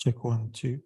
Check 1, 2.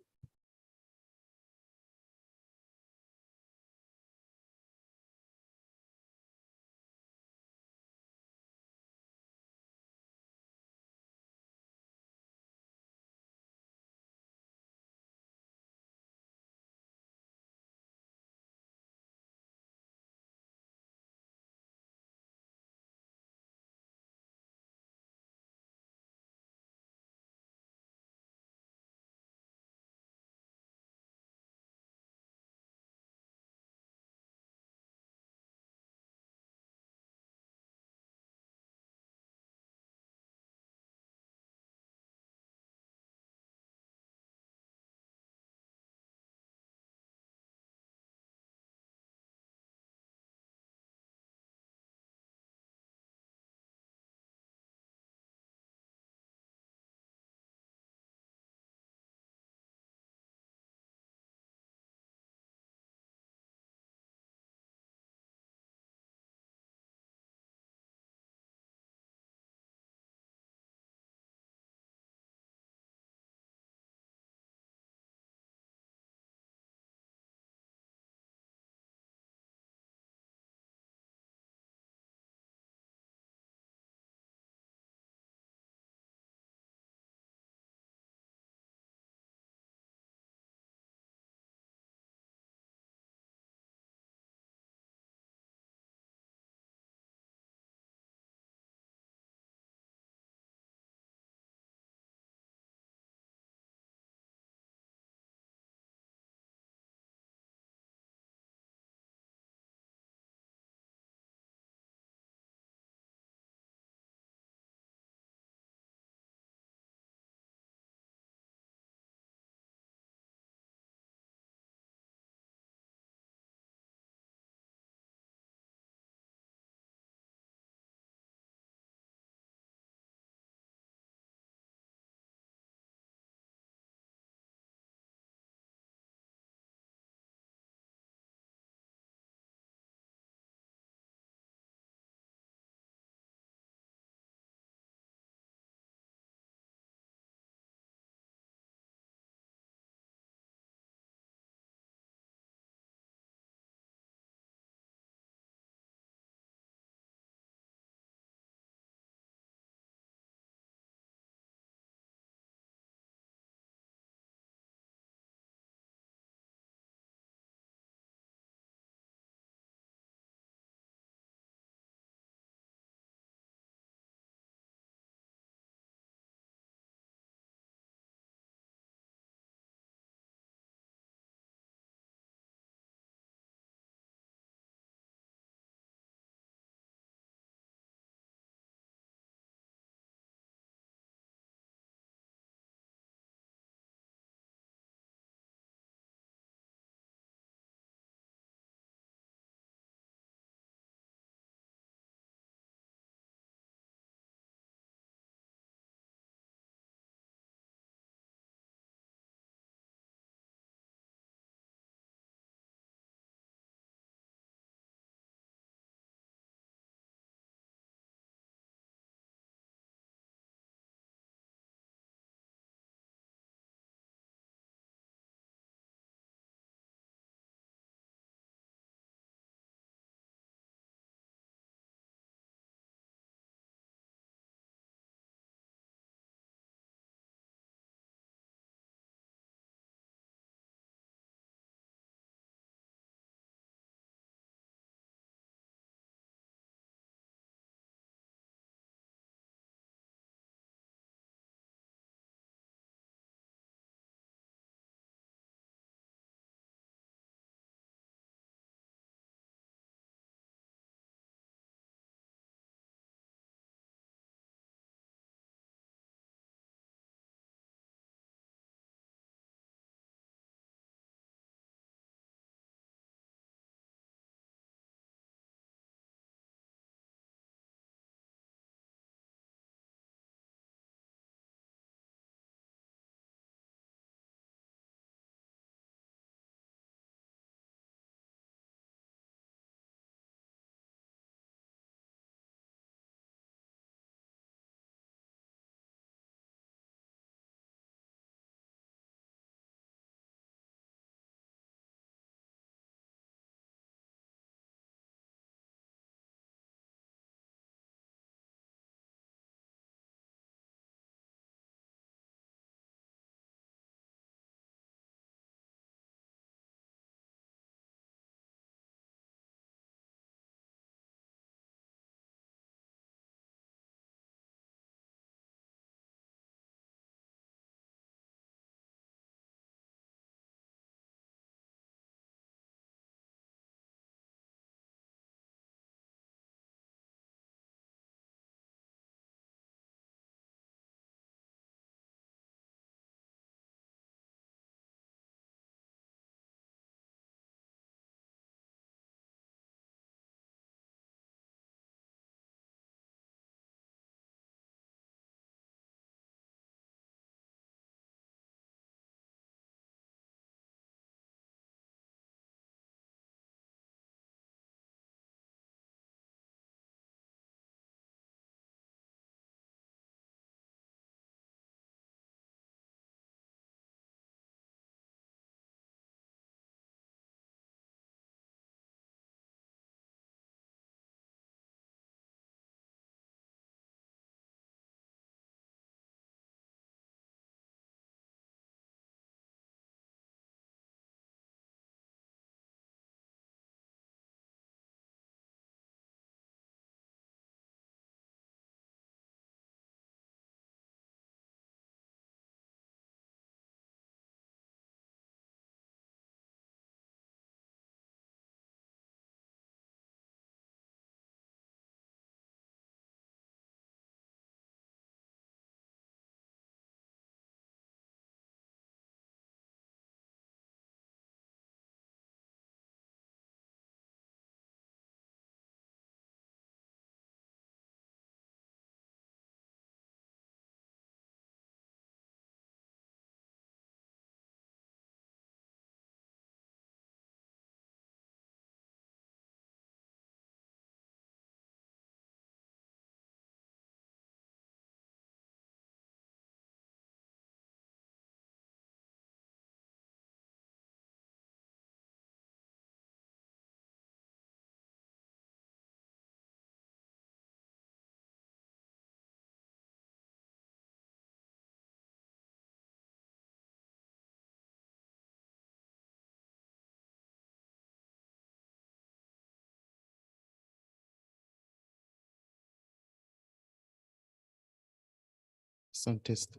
Sound test.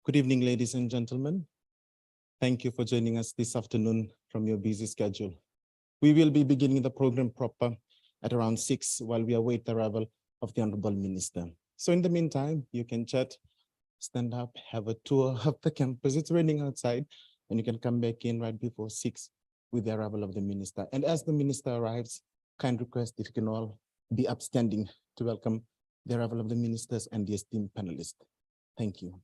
Good evening, ladies and gentlemen. Thank you for joining us this afternoon from your busy schedule. We will be beginning the program proper at around 6 while we await the arrival of the Honorable Minister. So in the meantime, you can chat, stand up, have a tour of the campus. It's raining outside, and you can come back in right before 6 with the arrival of the Minister. And as the Minister arrives, kind request if you can all be upstanding to welcome the arrival of the ministers and the esteemed panelists. Thank you.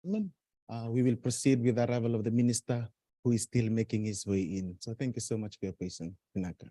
gentlemen, we will proceed with the arrival of the minister who is still making his way in. So thank you so much for your patience, Pinaka.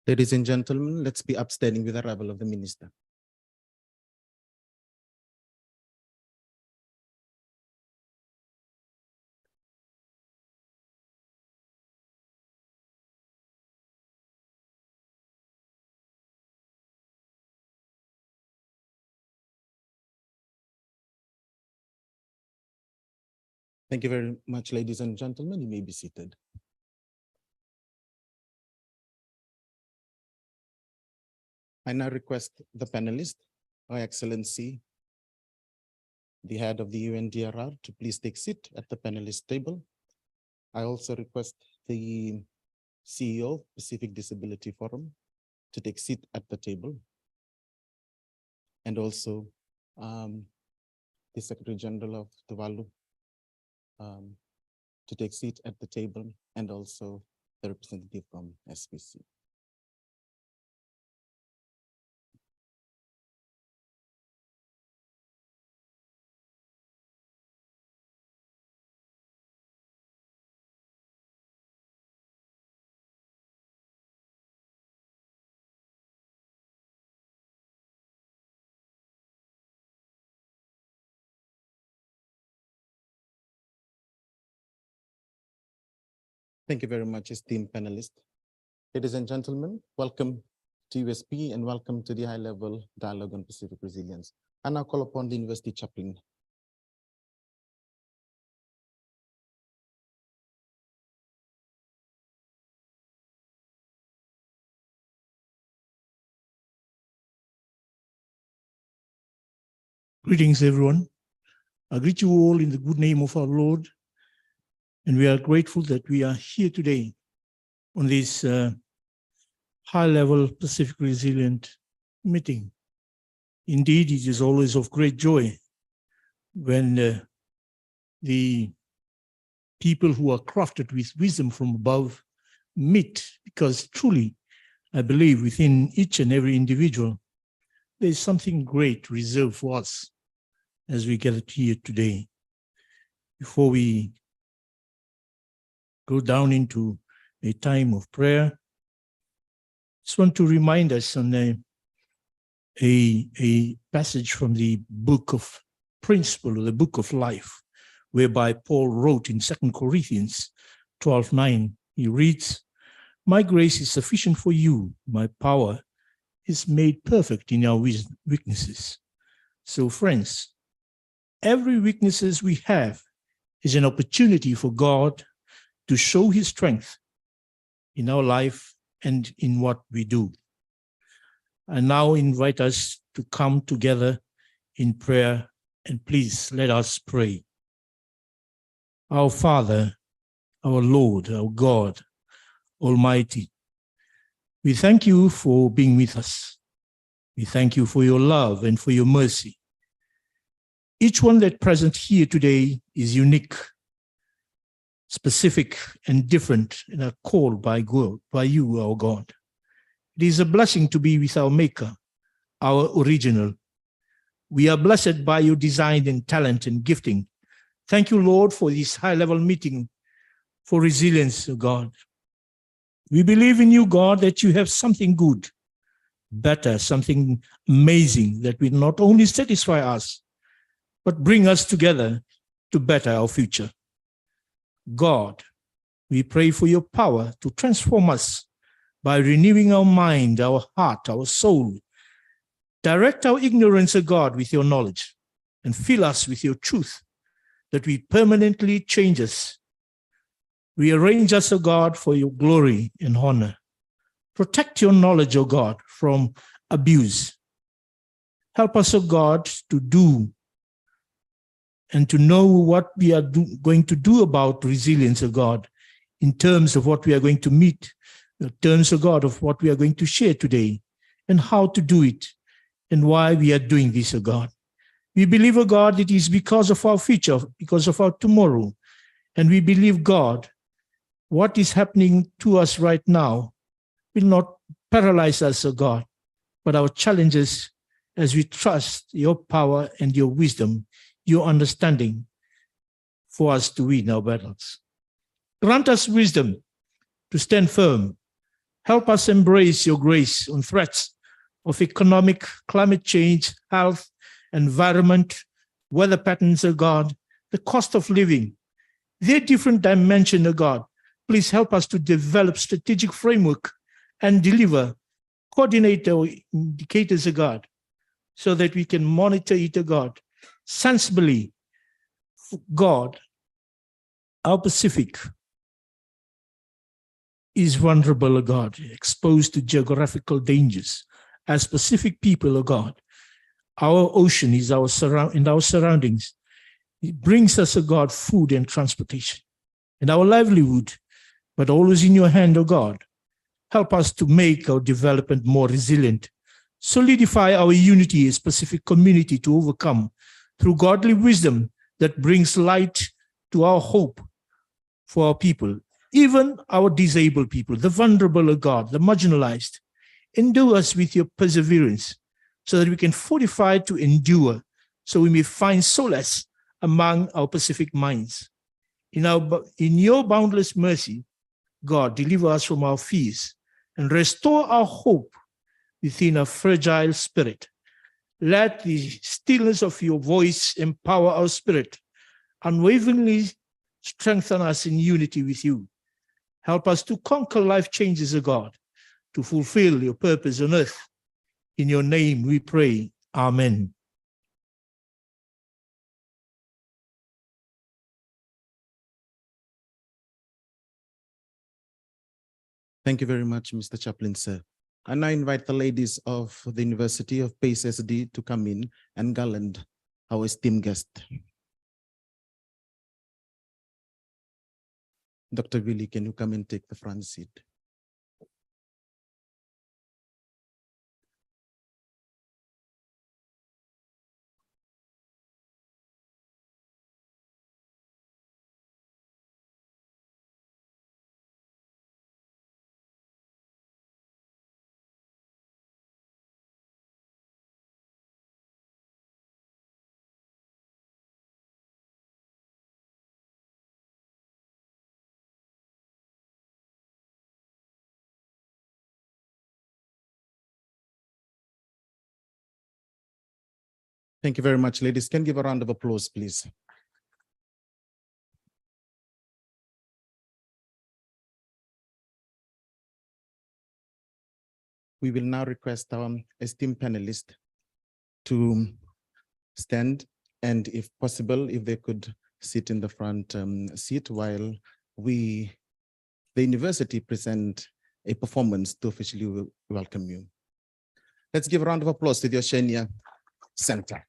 Ladies and gentlemen, let's be upstanding with the arrival of the minister. Thank you very much, ladies and gentlemen. You may be seated. I now request the panelist, Her Excellency, the head of the UNDRR, to please take seat at the panelist table. I also request the CEO of Pacific Disability Forum to take seat at the table. And also the Secretary General of Tuvalu to take seat at the table, and also the representative from SPC. Thank you very much, esteemed panelists. Ladies and gentlemen, welcome to USP and welcome to the high-level dialogue on Pacific resilience. I now call upon the University Chaplain. Greetings, everyone. I greet you all in the good name of our Lord, and we are grateful that we are here today on this high-level Pacific Resilient meeting. Indeed, it is always of great joy when the people who are crafted with wisdom from above meet, because truly, I believe within each and every individual, there is something great reserved for us as we gather here today. Before we go down into a time of prayer, I just want to remind us on a passage from the book of Principle, or the book of life, whereby Paul wrote in 2 Corinthians 12:9, he reads, "My grace is sufficient for you, my power is made perfect in our weaknesses." So friends, every weaknesses we have is an opportunity for God to show his strength in our life and in what we do. I now invite us to come together in prayer, and please let us pray. Our Father, our Lord, our God, Almighty. We thank you for being with us. We thank you for your love and for your mercy. Each one that present here today is unique, specific, and different, and are called by God, by you, our God. It is a blessing to be with our Maker, our original. We are blessed by your design and talent and gifting. Thank you, Lord, for this high-level meeting for resilience, God. We believe in you, God, that you have something good, better, something amazing that will not only satisfy us, but bring us together to better our future. God, we pray for your power to transform us by renewing our mind, our heart, our soul. Direct our ignorance, O God, with your knowledge, and fill us with your truth, that we permanently change us. Rearrange us, O God, for your glory and honor. Protect your knowledge, O God, from abuse. Help us, O God, to do and to know what we are going to do about resilience, O God, in terms of what we are going to meet, in terms, O God, of what we are going to share today, and how to do it, and why we are doing this, O God. We believe, O God, it is because of our future, because of our tomorrow. And we believe, God, what is happening to us right now will not paralyze us, O God, but our challenges as we trust your power and your wisdom, your understanding for us to win our battles. Grant us wisdom to stand firm. Help us embrace your grace on threats of economic, climate change, health, environment, weather patterns, O God, the cost of living, their different dimensions, O God. Please help us to develop strategic framework and deliver, coordinate our indicators, O God, so that we can monitor it, O God, sensibly. God, our Pacific is vulnerable, O God, exposed to geographical dangers. As Pacific people, O God, our ocean is our surroundings. It brings us, O God, food and transportation and our livelihood, but always in your hand, O God. Help us to make our development more resilient. Solidify our unity as Pacific community to overcome through godly wisdom that brings light to our hope for our people, even our disabled people, the vulnerable, O God, the marginalized. Endue us with your perseverance so that we can fortify to endure, so we may find solace among our Pacific minds. In your boundless mercy, God, deliver us from our fears and restore our hope within a fragile spirit. Let the stillness of your voice empower our spirit, unwaveringly strengthen us in unity with you. Help us to conquer life changes, O God, to fulfill your purpose on earth. In your name we pray. Amen. Thank you very much, Mr. Chaplain, sir. And I invite the ladies of the University of Pace SD to come in and garland our esteemed guest. Dr. Willie, can you come and take the front seat? Thank you very much, ladies. Can you give a round of applause, please? We will now request our esteemed panelists to stand, and if possible, if they could sit in the front seat while the university present a performance to officially welcome you. Let's give a round of applause to the Oceania Center.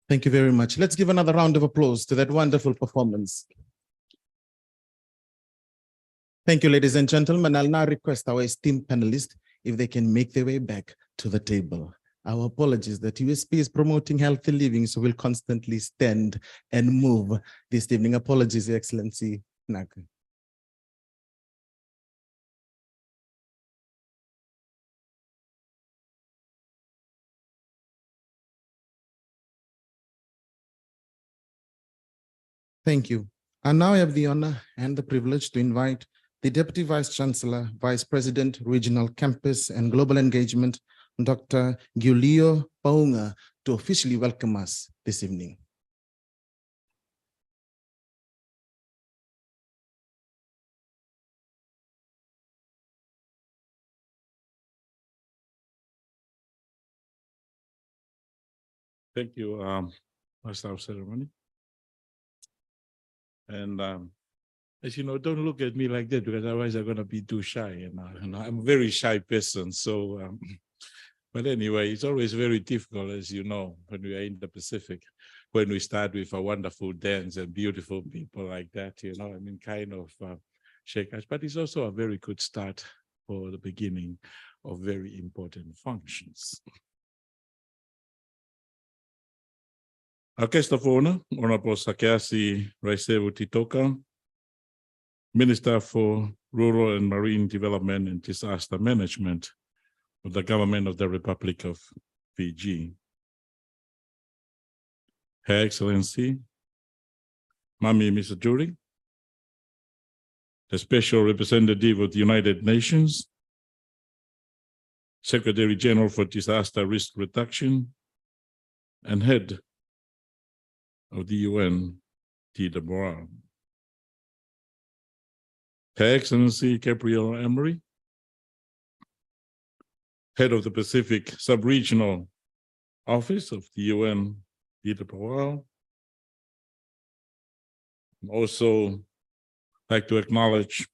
Thank you very much. Let's give another round of applause to that wonderful performance. Thank you, ladies and gentlemen. I'll now request our esteemed panelists if they can make their way back to the table. Our apologies that USP is promoting healthy living, so we'll constantly stand and move this evening. Apologies, Your Excellency. Thank you. I now have the honor and the privilege to invite the Deputy Vice Chancellor, Vice President, Regional Campus and Global Engagement, Dr. Giulio Paunga, to officially welcome us this evening. Thank you, Master of Ceremony. And as you know, don't look at me like that because otherwise I'm going to be too shy. And I'm a very shy person. So, but anyway, it's always very difficult, as you know, when we are in the Pacific, when we start with a wonderful dance and beautiful people like that, you know, I mean, kind of shake us. But it's also a very good start for the beginning of very important functions. A questa fona, Honorable Sakeasi Raisevu Titoka, Minister for Rural and Marine Development and Disaster Management of the Government of the Republic of Fiji. Her Excellency, Mami Mr. Jury, the Special Representative of the United Nations, Secretary General for Disaster Risk Reduction, and head of the UN, TWR. Her Excellency Gabrielle Emery, head of the Pacific Sub-Regional Office of the UN, TWR. Also like to acknowledge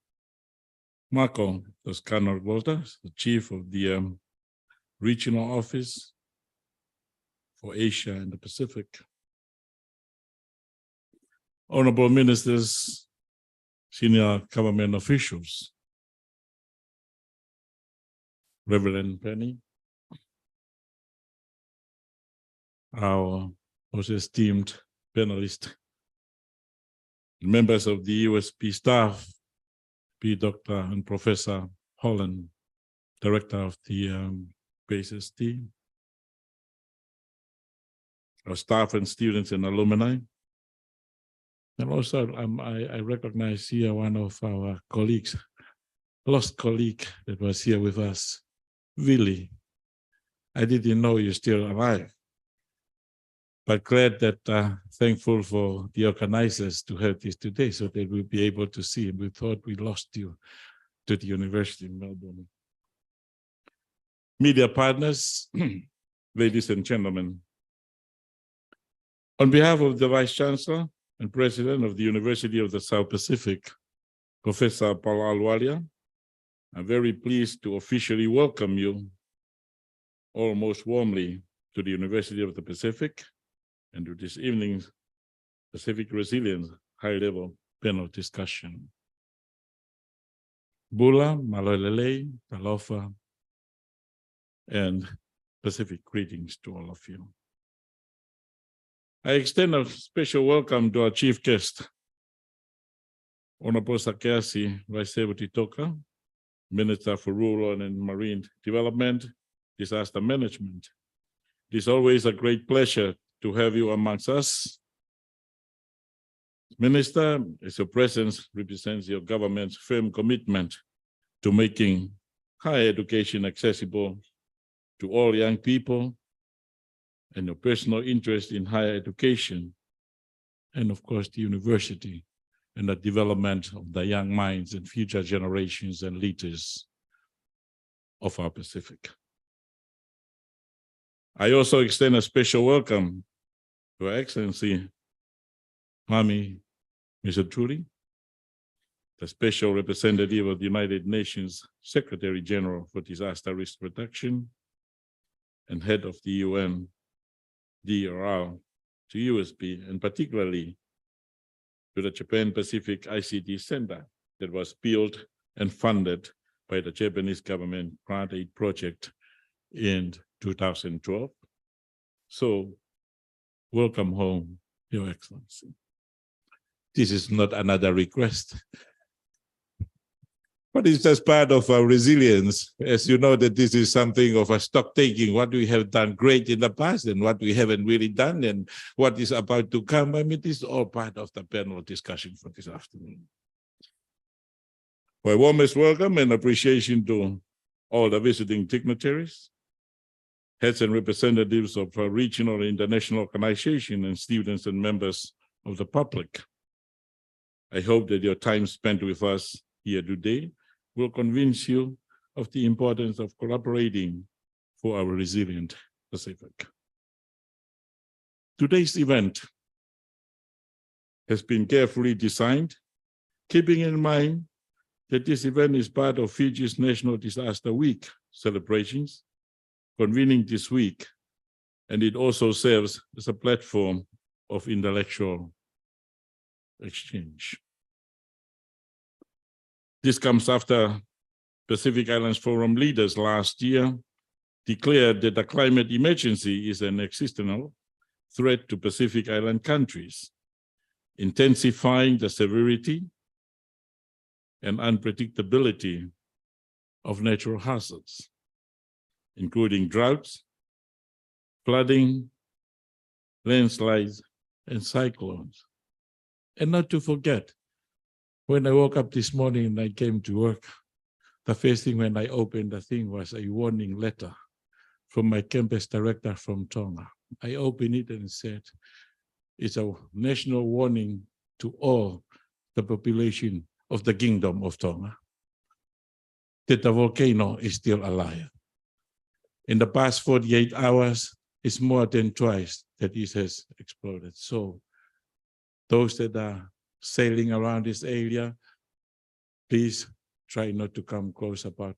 Marco Toscano-Volta, the chief of the Regional Office for Asia and the Pacific. Honorable ministers, senior government officials, Reverend Penny, our most esteemed panelists, members of the USP staff, Dr. and Professor Holland, Director of the PSST, our staff and students and alumni. And also I recognize here one of our colleagues, lost colleague that was here with us, Willie. I didn't know you're still alive, but glad that, thankful for the organizers to have this today so that we'll be able to see. And we thought we lost you to the University of Melbourne. Media partners, ladies and gentlemen, on behalf of the Vice Chancellor and President of the University of the South Pacific, Professor Paul Alwalia, I'm very pleased to officially welcome you all most warmly to the University of the Pacific and to this evening's Pacific Resilience high-level panel discussion. Bula, Malolele, Talofa, and Pacific greetings to all of you. I extend a special welcome to our chief guest, Honorable Sakeasi Raisevati Toka, Minister for Rural and Marine Development, Disaster Management. It is always a great pleasure to have you amongst us. Minister, as your presence represents your government's firm commitment to making higher education accessible to all young people, and your personal interest in higher education, and of course the university and the development of the young minds and future generations and leaders of our Pacific. I also extend a special welcome to Her Excellency Mami Misuturi, the Special Representative of the United Nations Secretary General for Disaster Risk Reduction and head of the UN DRR to USB, and particularly to the Japan Pacific ICT Center that was built and funded by the Japanese government grant aid project in 2012. So welcome home, Your Excellency. This is not another request, but it's just part of our resilience. As you know, that this is something of a stock taking, what we have done great in the past and what we haven't really done and what is about to come. I mean, this is all part of the panel discussion for this afternoon. My warmest welcome and appreciation to all the visiting dignitaries, heads and representatives of our regional and international organizations, and students and members of the public. I hope that your time spent with us here today will convince you of the importance of collaborating for our resilient Pacific. Today's event has been carefully designed, keeping in mind that this event is part of Fiji's National Disaster Week celebrations, convening this week, and it also serves as a platform of intellectual exchange. This comes after Pacific Islands Forum leaders last year declared that the climate emergency is an existential threat to Pacific Island countries, intensifying the severity and unpredictability of natural hazards, including droughts, flooding, landslides, and cyclones. And not to forget, when I woke up this morning and I came to work, the first thing when I opened the thing was a warning letter from my campus director from Tonga. I opened it and said, it's a national warning to all the population of the Kingdom of Tonga that the volcano is still alive. In the past 48 hours, it's more than twice that it has exploded. So those that are sailing around this area, please try not to come close, about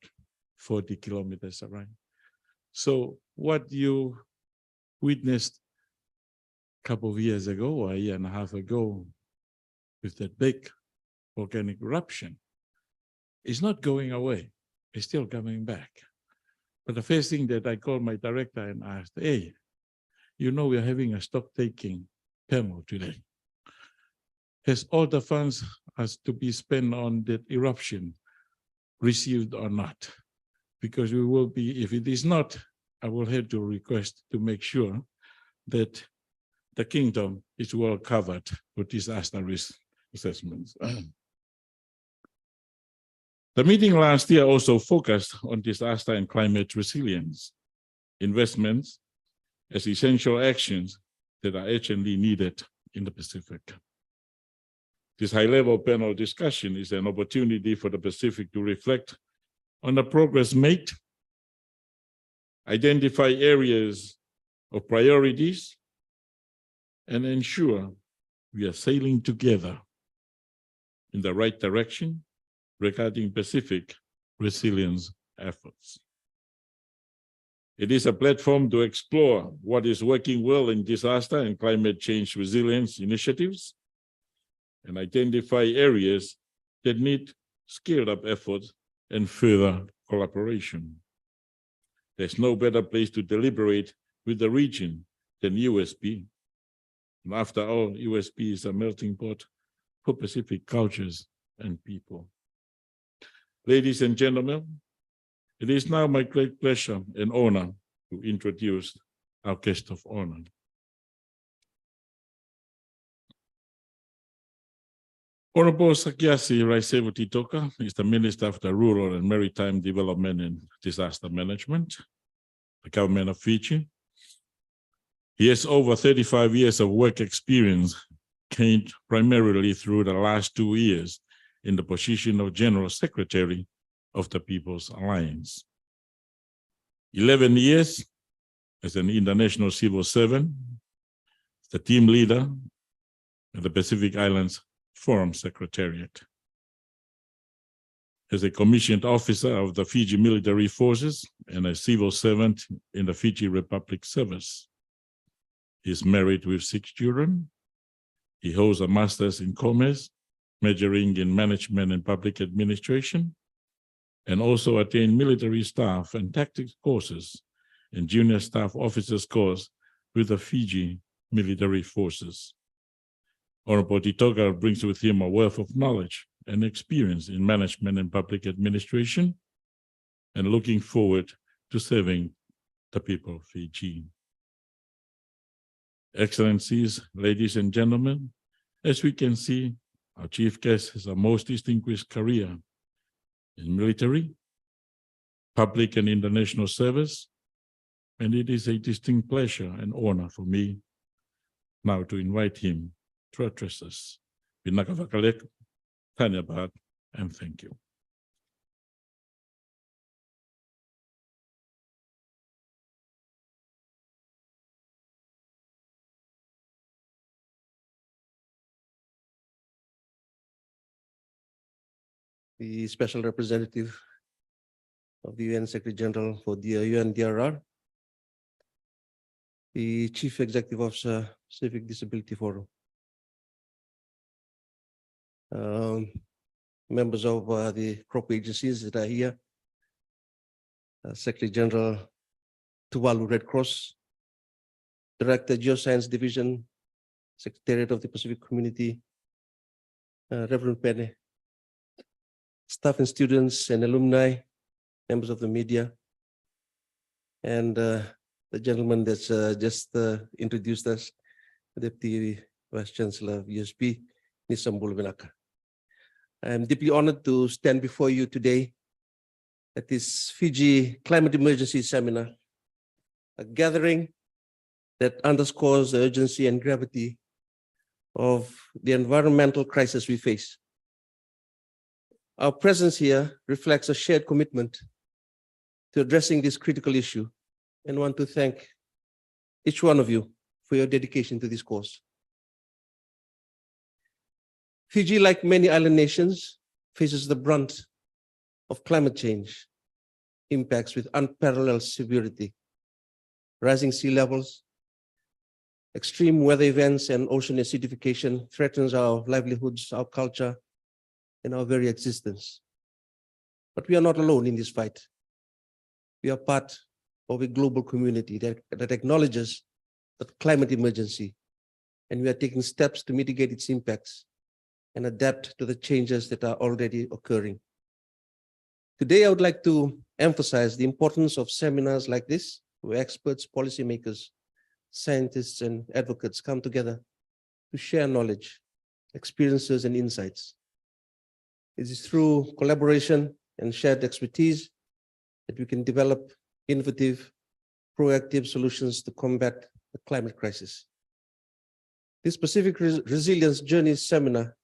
40 kilometers around. So what you witnessed a couple of years ago, or a year and a half ago, with that big volcanic eruption, is not going away. It's still coming back. But the first thing that I called my director and asked, hey, you know we're having a stock-taking panel today. Has all the funds has to be spent on that eruption received or not? Because we will be, if it is not, I will have to request to make sure that the kingdom is well covered with disaster risk assessments. The meeting last year also focused on disaster and climate resilience investments as essential actions that are urgently needed in the Pacific. This high-level panel discussion is an opportunity for the Pacific to reflect on the progress made, identify areas of priorities, and ensure we are sailing together in the right direction regarding Pacific resilience efforts. It is a platform to explore what is working well in disaster and climate change resilience initiatives and identify areas that need scaled-up efforts and further collaboration. There's no better place to deliberate with the region than USP. And after all, USP is a melting pot for Pacific cultures and people. Ladies and gentlemen, it is now my great pleasure and honor to introduce our guest of honor. Honorable Sakiasi Raisevati Toka is the Minister of the Rural and Maritime Development and Disaster Management, the government of Fiji. He has over 35 years of work experience, gained primarily through the last 2 years in the position of General Secretary of the People's Alliance. 11 years as an international civil servant, the team leader at the Pacific Islands Forum Secretariat. As a commissioned officer of the Fiji Military Forces and a civil servant in the Fiji Republic Service. He is married with 6 children. He holds a master's in commerce, majoring in management and public administration, and also attained military staff and tactics courses and junior staff officers course with the Fiji Military Forces. Honorable Titoka brings with him a wealth of knowledge and experience in management and public administration, and looking forward to serving the people of Fiji. Excellencies, ladies and gentlemen, as we can see, our chief guest has a most distinguished career in military, public and international service, and it is a distinct pleasure and honor for me now to invite him to address us. Binakavakalek, Tanyabat, and thank you. The Special Representative of the UN Secretary General for the UNDRR, the Chief Executive Officer, Civic Disability Forum, members of the proper agencies that are here, Secretary General Tuvalu Red Cross, Director Geoscience Division, Secretariat of the Pacific Community, Reverend Pene, staff and students and alumni, members of the media, and the gentleman that's just introduced us, Deputy Vice Chancellor of USP, Nisambul Vinaka. I'm deeply honored to stand before you today at this Fiji Climate Emergency Seminar, a gathering that underscores the urgency and gravity of the environmental crisis we face. Our presence here reflects a shared commitment to addressing this critical issue, and want to thank each one of you for your dedication to this cause. Fiji, like many island nations, faces the brunt of climate change impacts with unparalleled severity. Rising sea levels, extreme weather events, and ocean acidification threatens our livelihoods, our culture, and our very existence. But we are not alone in this fight. We are part of a global community that acknowledges the climate emergency, and we are taking steps to mitigate its impacts and adapt to the changes that are already occurring. Today, I would like to emphasize the importance of seminars like this, where experts, policymakers, scientists, and advocates come together to share knowledge, experiences, and insights. It is through collaboration and shared expertise that we can develop innovative, proactive solutions to combat the climate crisis. This Pacific Resilience Journey Seminar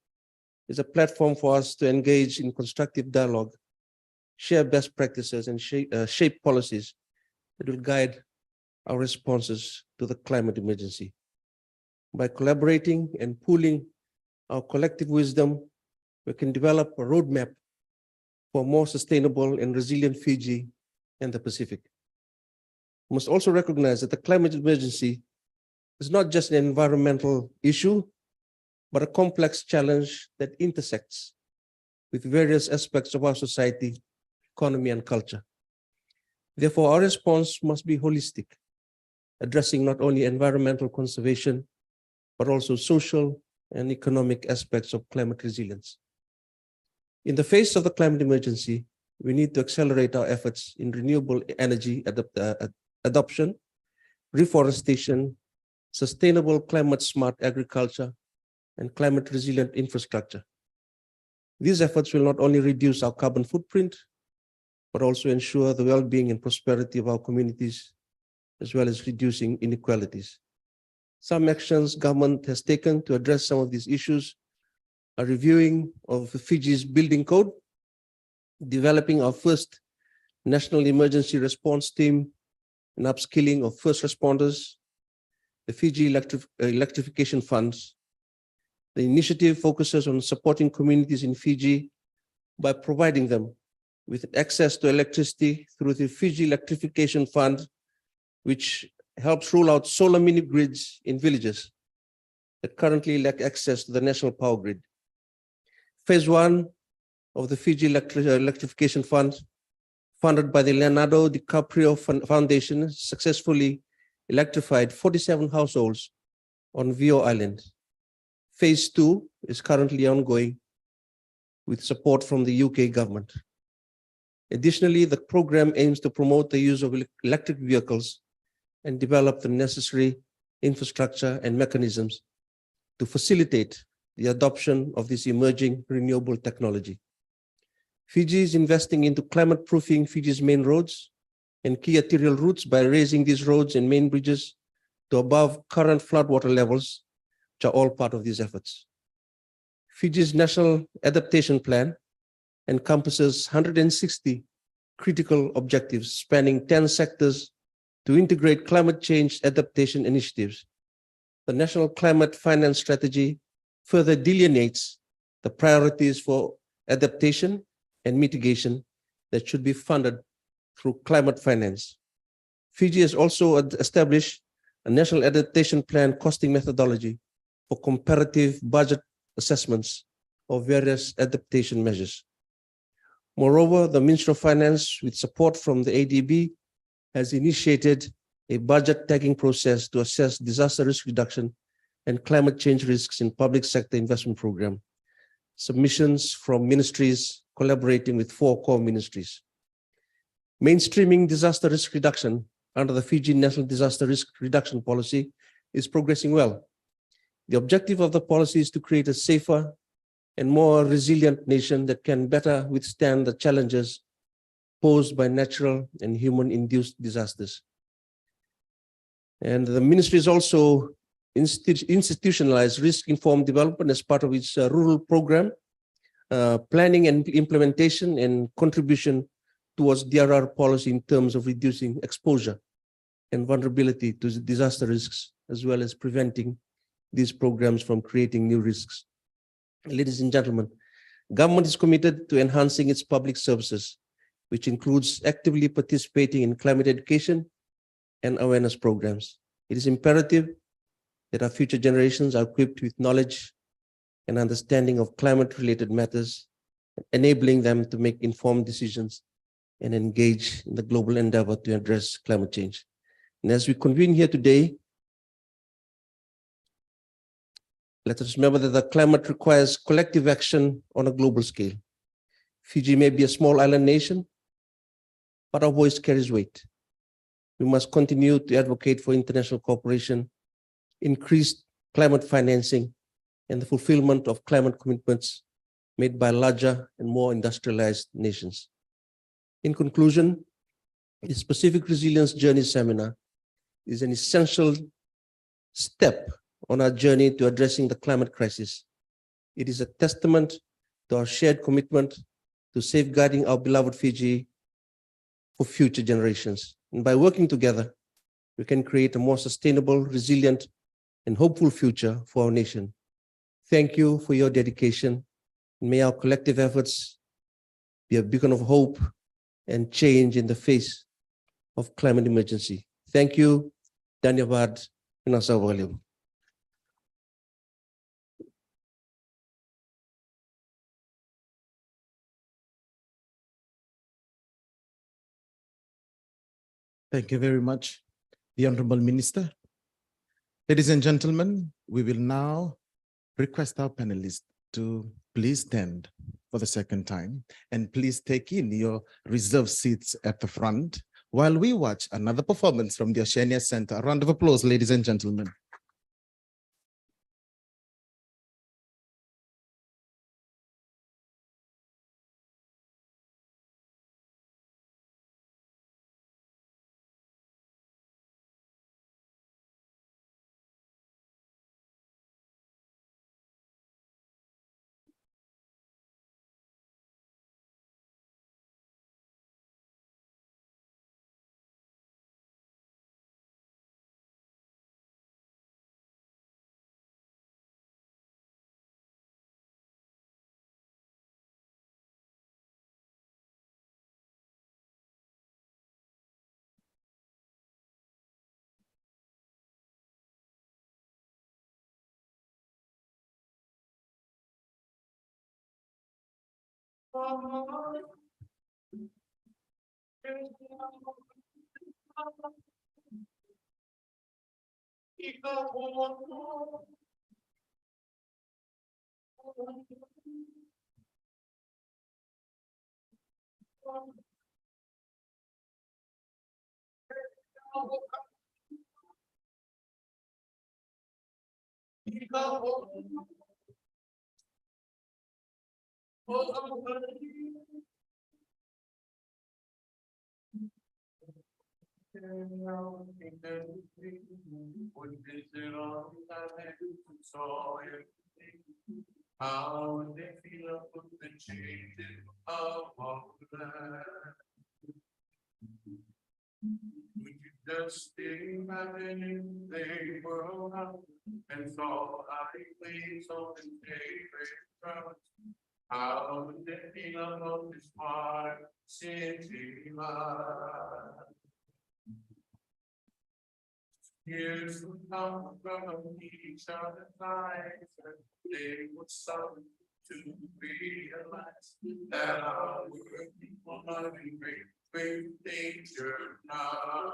is a platform for us to engage in constructive dialogue, share best practices, and shape policies that will guide our responses to the climate emergency. By collaborating and pooling our collective wisdom, we can develop a roadmap for more sustainable and resilient Fiji and the Pacific. We must also recognize that the climate emergency is not just an environmental issue, but a complex challenge that intersects with various aspects of our society, economy, and culture. Therefore, our response must be holistic, addressing not only environmental conservation, but also social and economic aspects of climate resilience. In the face of the climate emergency, we need to accelerate our efforts in renewable energy adoption, reforestation, sustainable climate-smart agriculture, and climate-resilient infrastructure. These efforts will not only reduce our carbon footprint, but also ensure the well-being and prosperity of our communities, as well as reducing inequalities. Some actions government has taken to address some of these issues are reviewing of Fiji's building code, developing our first national emergency response team, and upskilling of first responders, the Fiji Electrification Funds. The initiative focuses on supporting communities in Fiji by providing them with access to electricity through the Fiji Electrification Fund, which helps roll out solar mini grids in villages that currently lack access to the national power grid. Phase 1 of the Fiji Electrification Fund, funded by the Leonardo DiCaprio Foundation, successfully electrified 47 households on Vio Island. Phase 2 is currently ongoing with support from the UK government. Additionally, the program aims to promote the use of electric vehicles and develop the necessary infrastructure and mechanisms to facilitate the adoption of this emerging renewable technology. Fiji is investing into climate-proofing Fiji's main roads and key arterial routes by raising these roads and main bridges to above current floodwater levels, which are all part of these efforts. Fiji's National Adaptation Plan encompasses 160 critical objectives spanning 10 sectors to integrate climate change adaptation initiatives. The National Climate Finance Strategy further delineates the priorities for adaptation and mitigation that should be funded through climate finance. Fiji has also established a National Adaptation Plan costing methodology for comparative budget assessments of various adaptation measures. Moreover, the Ministry of Finance, with support from the ADB, has initiated a budget tagging process to assess disaster risk reduction and climate change risks in public sector investment program. Submissions from ministries collaborating with 4 core ministries. Mainstreaming disaster risk reduction under the Fiji National Disaster Risk Reduction Policy is progressing well. The objective of the policy is to create a safer and more resilient nation that can better withstand the challenges posed by natural and human-induced disasters. And the ministry is also institutionalized risk-informed development as part of its rural program, planning and implementation and contribution towards DRR policy in terms of reducing exposure and vulnerability to disaster risks, as well as preventing these programs from creating new risks. Ladies and gentlemen, government is committed to enhancing its public services, which includes actively participating in climate education and awareness programs. It is imperative that our future generations are equipped with knowledge and understanding of climate-related matters, enabling them to make informed decisions and engage in the global endeavor to address climate change. And as we convene here today, let us remember that the climate requires collective action on a global scale. Fiji may be a small island nation, but our voice carries weight. We must continue to advocate for international cooperation, increased climate financing, and the fulfillment of climate commitments made by larger and more industrialized nations. In conclusion, the Pacific Resilience Journey Seminar is an essential step on our journey to addressing the climate crisis. It is a testament to our shared commitment to safeguarding our beloved Fiji for future generations. And by working together, we can create a more sustainable, resilient, and hopeful future for our nation. Thank you for your dedication. May our collective efforts be a beacon of hope and change in the face of climate emergency. Thank you. Dhanyavad. Minasa Valim. Thank you very much, the Honorable Minister. Ladies and gentlemen, we will now request our panelists to please stand for the second time and please take in your reserved seats at the front while we watch another performance from the Oceania Center. A round of applause, ladies and gentlemen. How they feel up the changes of our land. Would you just imagine they were out and saw I please on the favorite crowd? How would they feel about this smart city life? Here's the come from each other's lives, and they would start to realize that our world will be great, great danger now.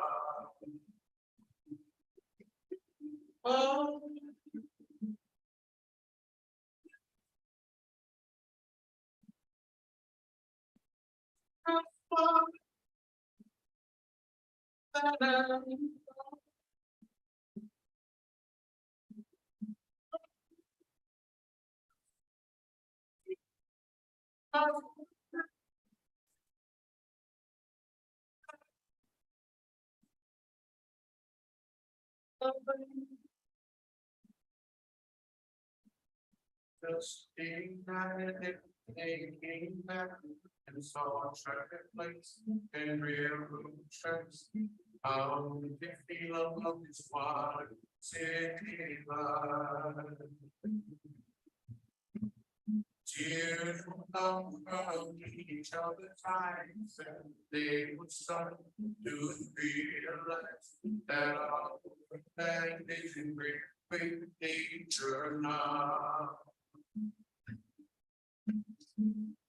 Oh. Just being mad, they came back and saw traffic lights and railroad tracks. How did they feel about this one city life? Tears would come from each other's eyes, and they would start to realize that our land is in great danger now.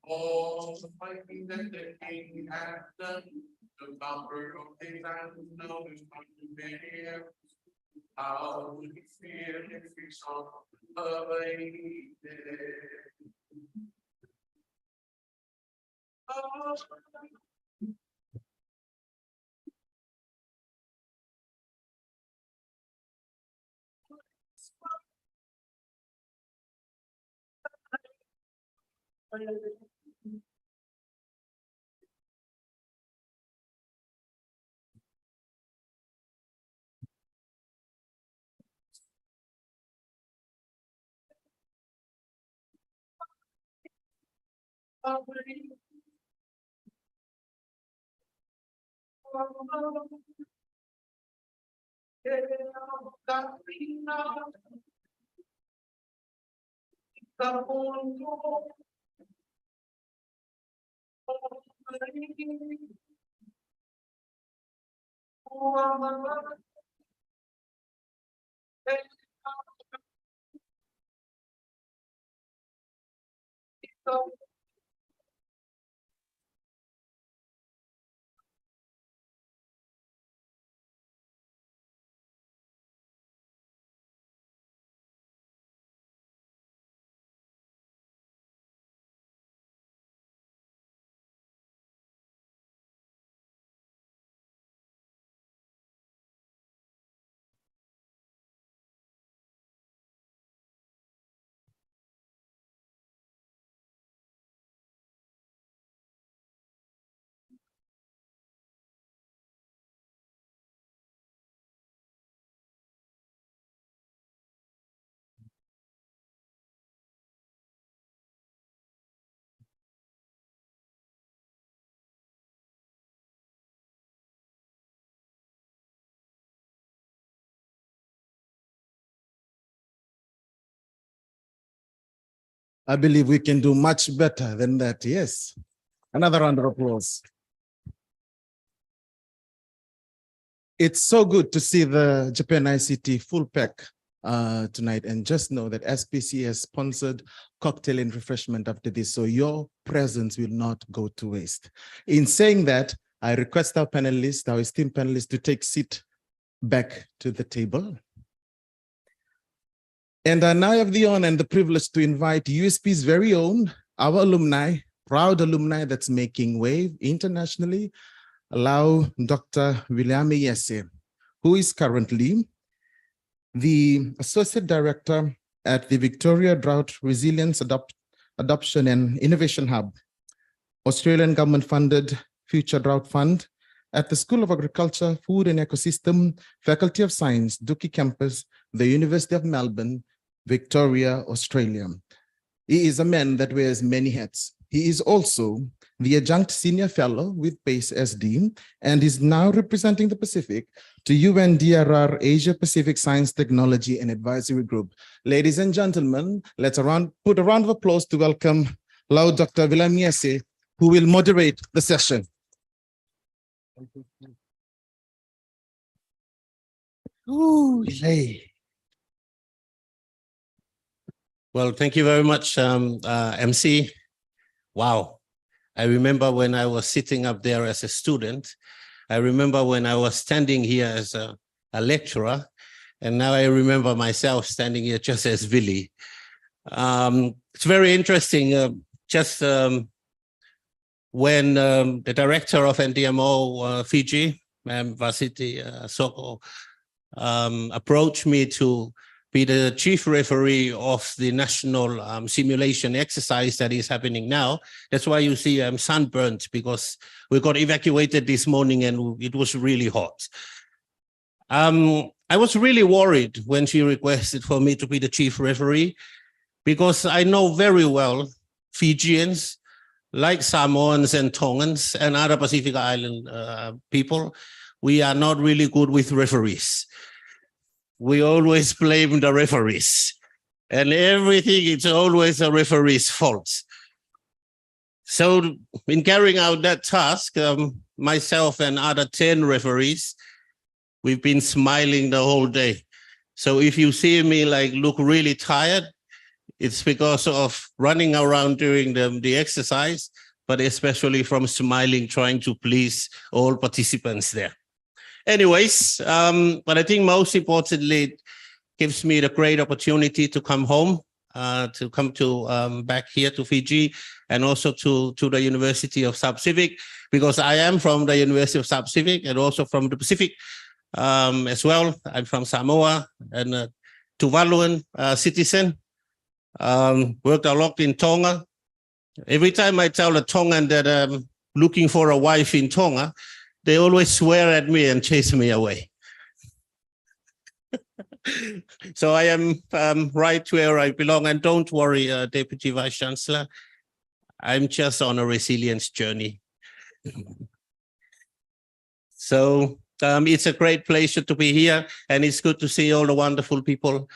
All the fighting that the king had done, the conqueror of the land now is going to be here. How would he feel if he saw a lady? Oh, I believe we can do much better than that. Yes. Another round of applause. It's so good to see the Japan ICT full pack tonight, and just know that SPC has sponsored cocktail and refreshment after this, so your presence will not go to waste. In saying that, I request our panelists, our esteemed panelists, to take seat back to the table. And I now have the honor and the privilege to invite USP's very own, our alumni, proud alumni that's making wave internationally, allow Dr. William Yese, who is currently the Associate Director at the Victoria Drought Resilience Adoption and Innovation Hub, Australian government-funded Future Drought Fund, at the School of Agriculture, Food and Ecosystem, Faculty of Science, Dookie Campus, the University of Melbourne, Victoria, Australia. He is a man that wears many hats. He is also the Adjunct Senior Fellow with PACE SD and is now representing the Pacific to UNDRR Asia Pacific Science Technology and Advisory Group. Ladies and gentlemen, let's put a round of applause to welcome Lau Dr. William Yese, who will moderate the session. Ooh, yay. Well, thank you very much, MC. Wow. I remember when I was sitting up there as a student. I remember when I was standing here as a lecturer. And now I remember myself standing here just as Willie. It's very interesting. When the director of NDMO Fiji, Vasiti Soko, approached me to be the chief referee of the national simulation exercise that is happening now. That's why you see I'm sunburnt, because we got evacuated this morning and it was really hot. I was really worried when she requested for me to be the chief referee, because I know very well Fijians, like Samoans and Tongans and other Pacific Island people, we are not really good with referees. We always blame the referees, and everything is always a referee's fault. So in carrying out that task, myself and other 10 referees, we've been smiling the whole day. So if you see me like look really tired, it's because of running around during the exercise, but especially from smiling, trying to please all participants there. Anyways, but I think most importantly, it gives me the great opportunity to come home, to come to back here to Fiji, and also to the University of South Pacific, because I am from the University of South Pacific and also from the Pacific as well. I'm from Samoa and Tuvaluan citizen. Worked a lot in Tonga. Every time I tell a Tongan that I'm looking for a wife in Tonga, they always swear at me and chase me away. So I am right where I belong. And don't worry, Deputy Vice Chancellor, I'm just on a resilience journey. So it's a great pleasure to be here, and it's good to see all the wonderful people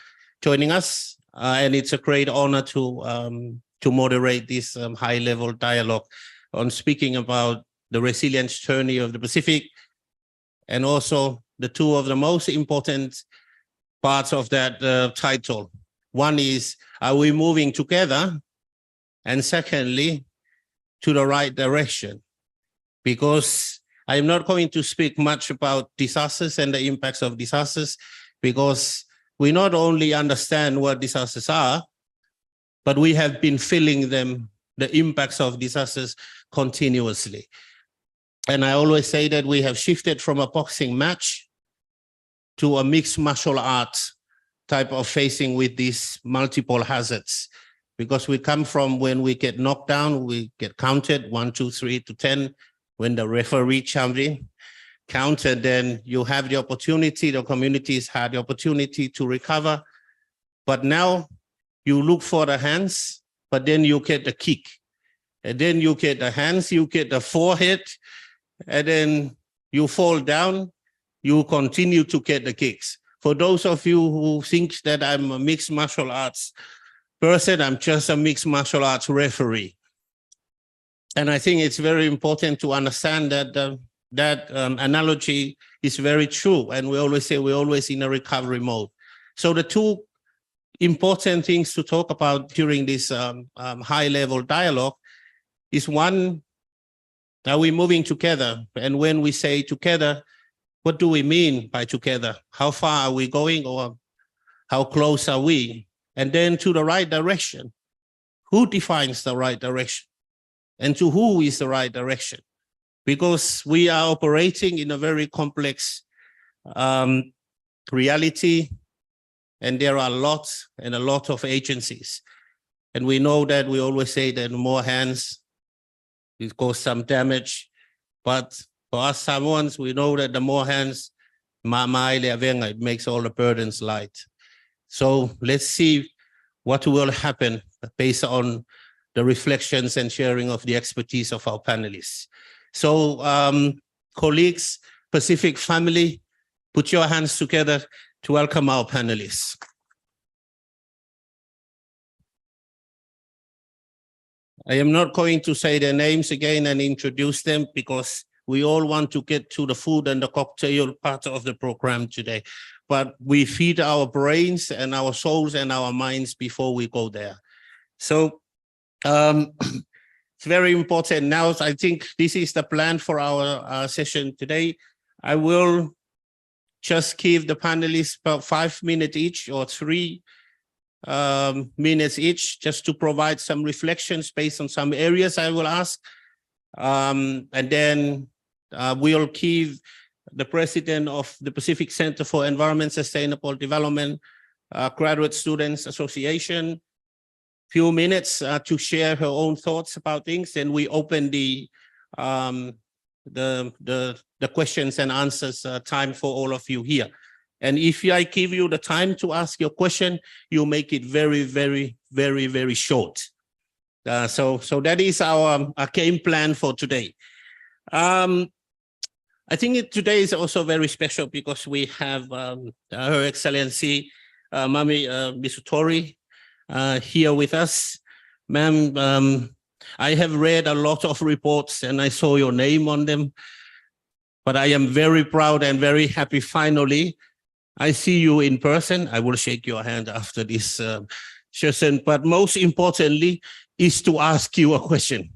joining us. And it's a great honor to moderate this high-level dialogue on speaking about the resilience journey of the Pacific, and also the two of the most important parts of that title. One is, are we moving together? And secondly, to the right direction. Because I'm not going to speak much about disasters and the impacts of disasters, because we not only understand what disasters are, but we have been feeling them, the impacts of disasters continuously. And I always say that we have shifted from a boxing match to a mixed martial arts type of facing with these multiple hazards. Because we come from when we get knocked down, we get counted 1, 2, 3 to 10. When the referee champion counted, then you have the opportunity, the communities had the opportunity to recover. But now you look for the hands, but then you get the kick. And then you get the hands, you get the forehead, and then you fall down, you continue to get the kicks. For those of you who think that I'm a mixed martial arts person, I'm just a mixed martial arts referee. And I think it's very important to understand that that analogy is very true. And we always say we're always in a recovery mode. So the two important things to talk about during this high-level dialogue is, one, are we moving together? And when we say together, what do we mean by together? How far are we going, or how close are we? And then to the right direction. Who defines the right direction? And to who is the right direction? Because we are operating in a very complex reality, and there are a lot of agencies. And we know that we always say that more hands, it causes some damage. But for us Samoans, we know that the more hands, it makes all the burdens light. So let's see what will happen based on the reflections and sharing of the expertise of our panelists. So colleagues, Pacific family, put your hands together to welcome our panelists. I am not going to say their names again and introduce them, because we all want to get to the food and the cocktail part of the program today. But we feed our brains and our souls and our minds before we go there. So it's very important. Now, I think this is the plan for our session today. I will just give the panelists about 5 minutes each, or 3 minutes each, just to provide some reflections based on some areas I will ask. And then we'll give the president of the Pacific Center for Environment Sustainable Development, Graduate Students Association, few minutes to share her own thoughts about things. Then we open the the questions and answers time for all of you here. And if I give you the time to ask your question, you make it very, very, very, very short. So that is our game plan for today. I think today is also very special because we have Her Excellency Mami Misutori here with us. Ma'am, I have read a lot of reports and I saw your name on them, but I am very proud and very happy finally. I see you in person. I will shake your hand after this session, but most importantly is to ask you a question.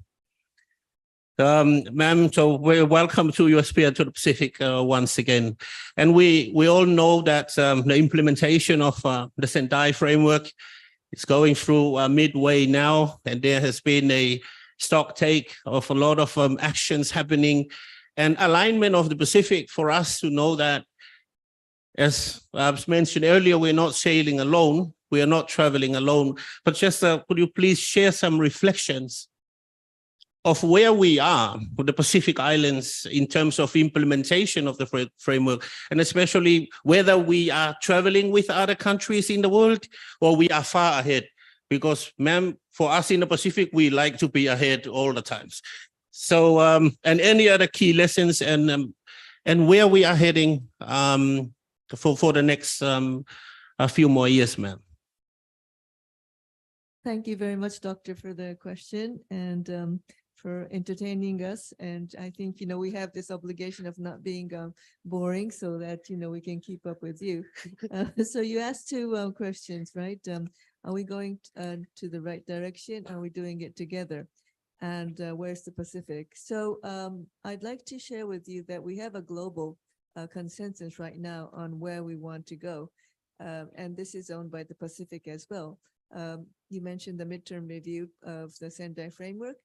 Ma'am, so welcome to your Spirit to the Pacific once again. And we all know that the implementation of the Sendai framework is going through midway now, and there has been a stock take of a lot of actions happening and alignment of the Pacific for us to know that, as I was mentioned earlier, we're not sailing alone, we are not traveling alone, but just could you please share some reflections of where we are with the Pacific Islands in terms of implementation of the framework, and especially whether we are traveling with other countries in the world or we are far ahead. Because, ma'am, for us in the Pacific, we like to be ahead all the times. So, and any other key lessons and where we are heading for the next a few more years, ma'am. Thank you very much, Doctor, for the question and for entertaining us. And I think, we have this obligation of not being boring so that, we can keep up with you. So you asked two questions, right? Are we going to the right direction? Are we doing it together? And where's the Pacific? So I'd like to share with you that we have a global consensus right now on where we want to go. And this is owned by the Pacific as well. You mentioned the midterm review of the Sendai framework.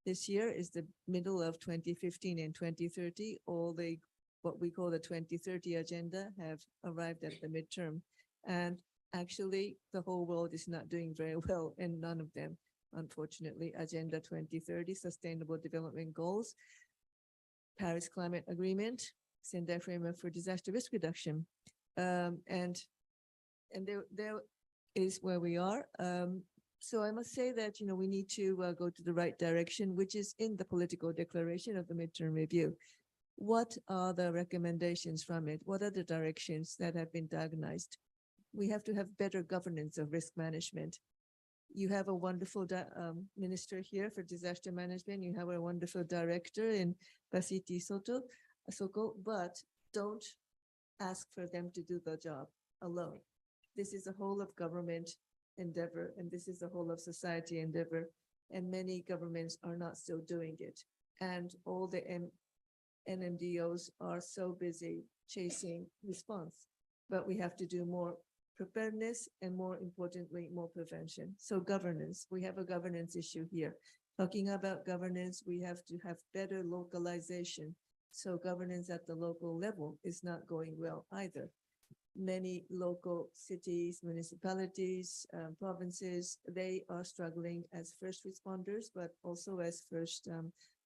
This year is the middle of 2015 and 2030. All the what we call the 2030 agenda have arrived at the midterm. And actually, the whole world is not doing very well, and none of them, unfortunately. Agenda 2030, Sustainable Development Goals, Paris Climate Agreement, Sendai Framework for Disaster Risk Reduction. And there is where we are. So I must say that, we need to go to the right direction, which is in the political declaration of the midterm review. What are the recommendations from it? What are the directions that have been diagnosed? We have to have better governance of risk management. You have a wonderful minister here for disaster management. You have a wonderful director in Basiti Soko, but don't ask for them to do the job alone. This is a whole of government endeavor, and this is a whole of society endeavor, and many governments are not still doing it. And all the NMDOs are so busy chasing response, but we have to do more preparedness and, more importantly, more prevention. So governance, we have a governance issue here. Talking about governance, we have to have better localization. So governance at the local level is not going well either. Many local cities, municipalities, provinces, they are struggling as first responders, but also as first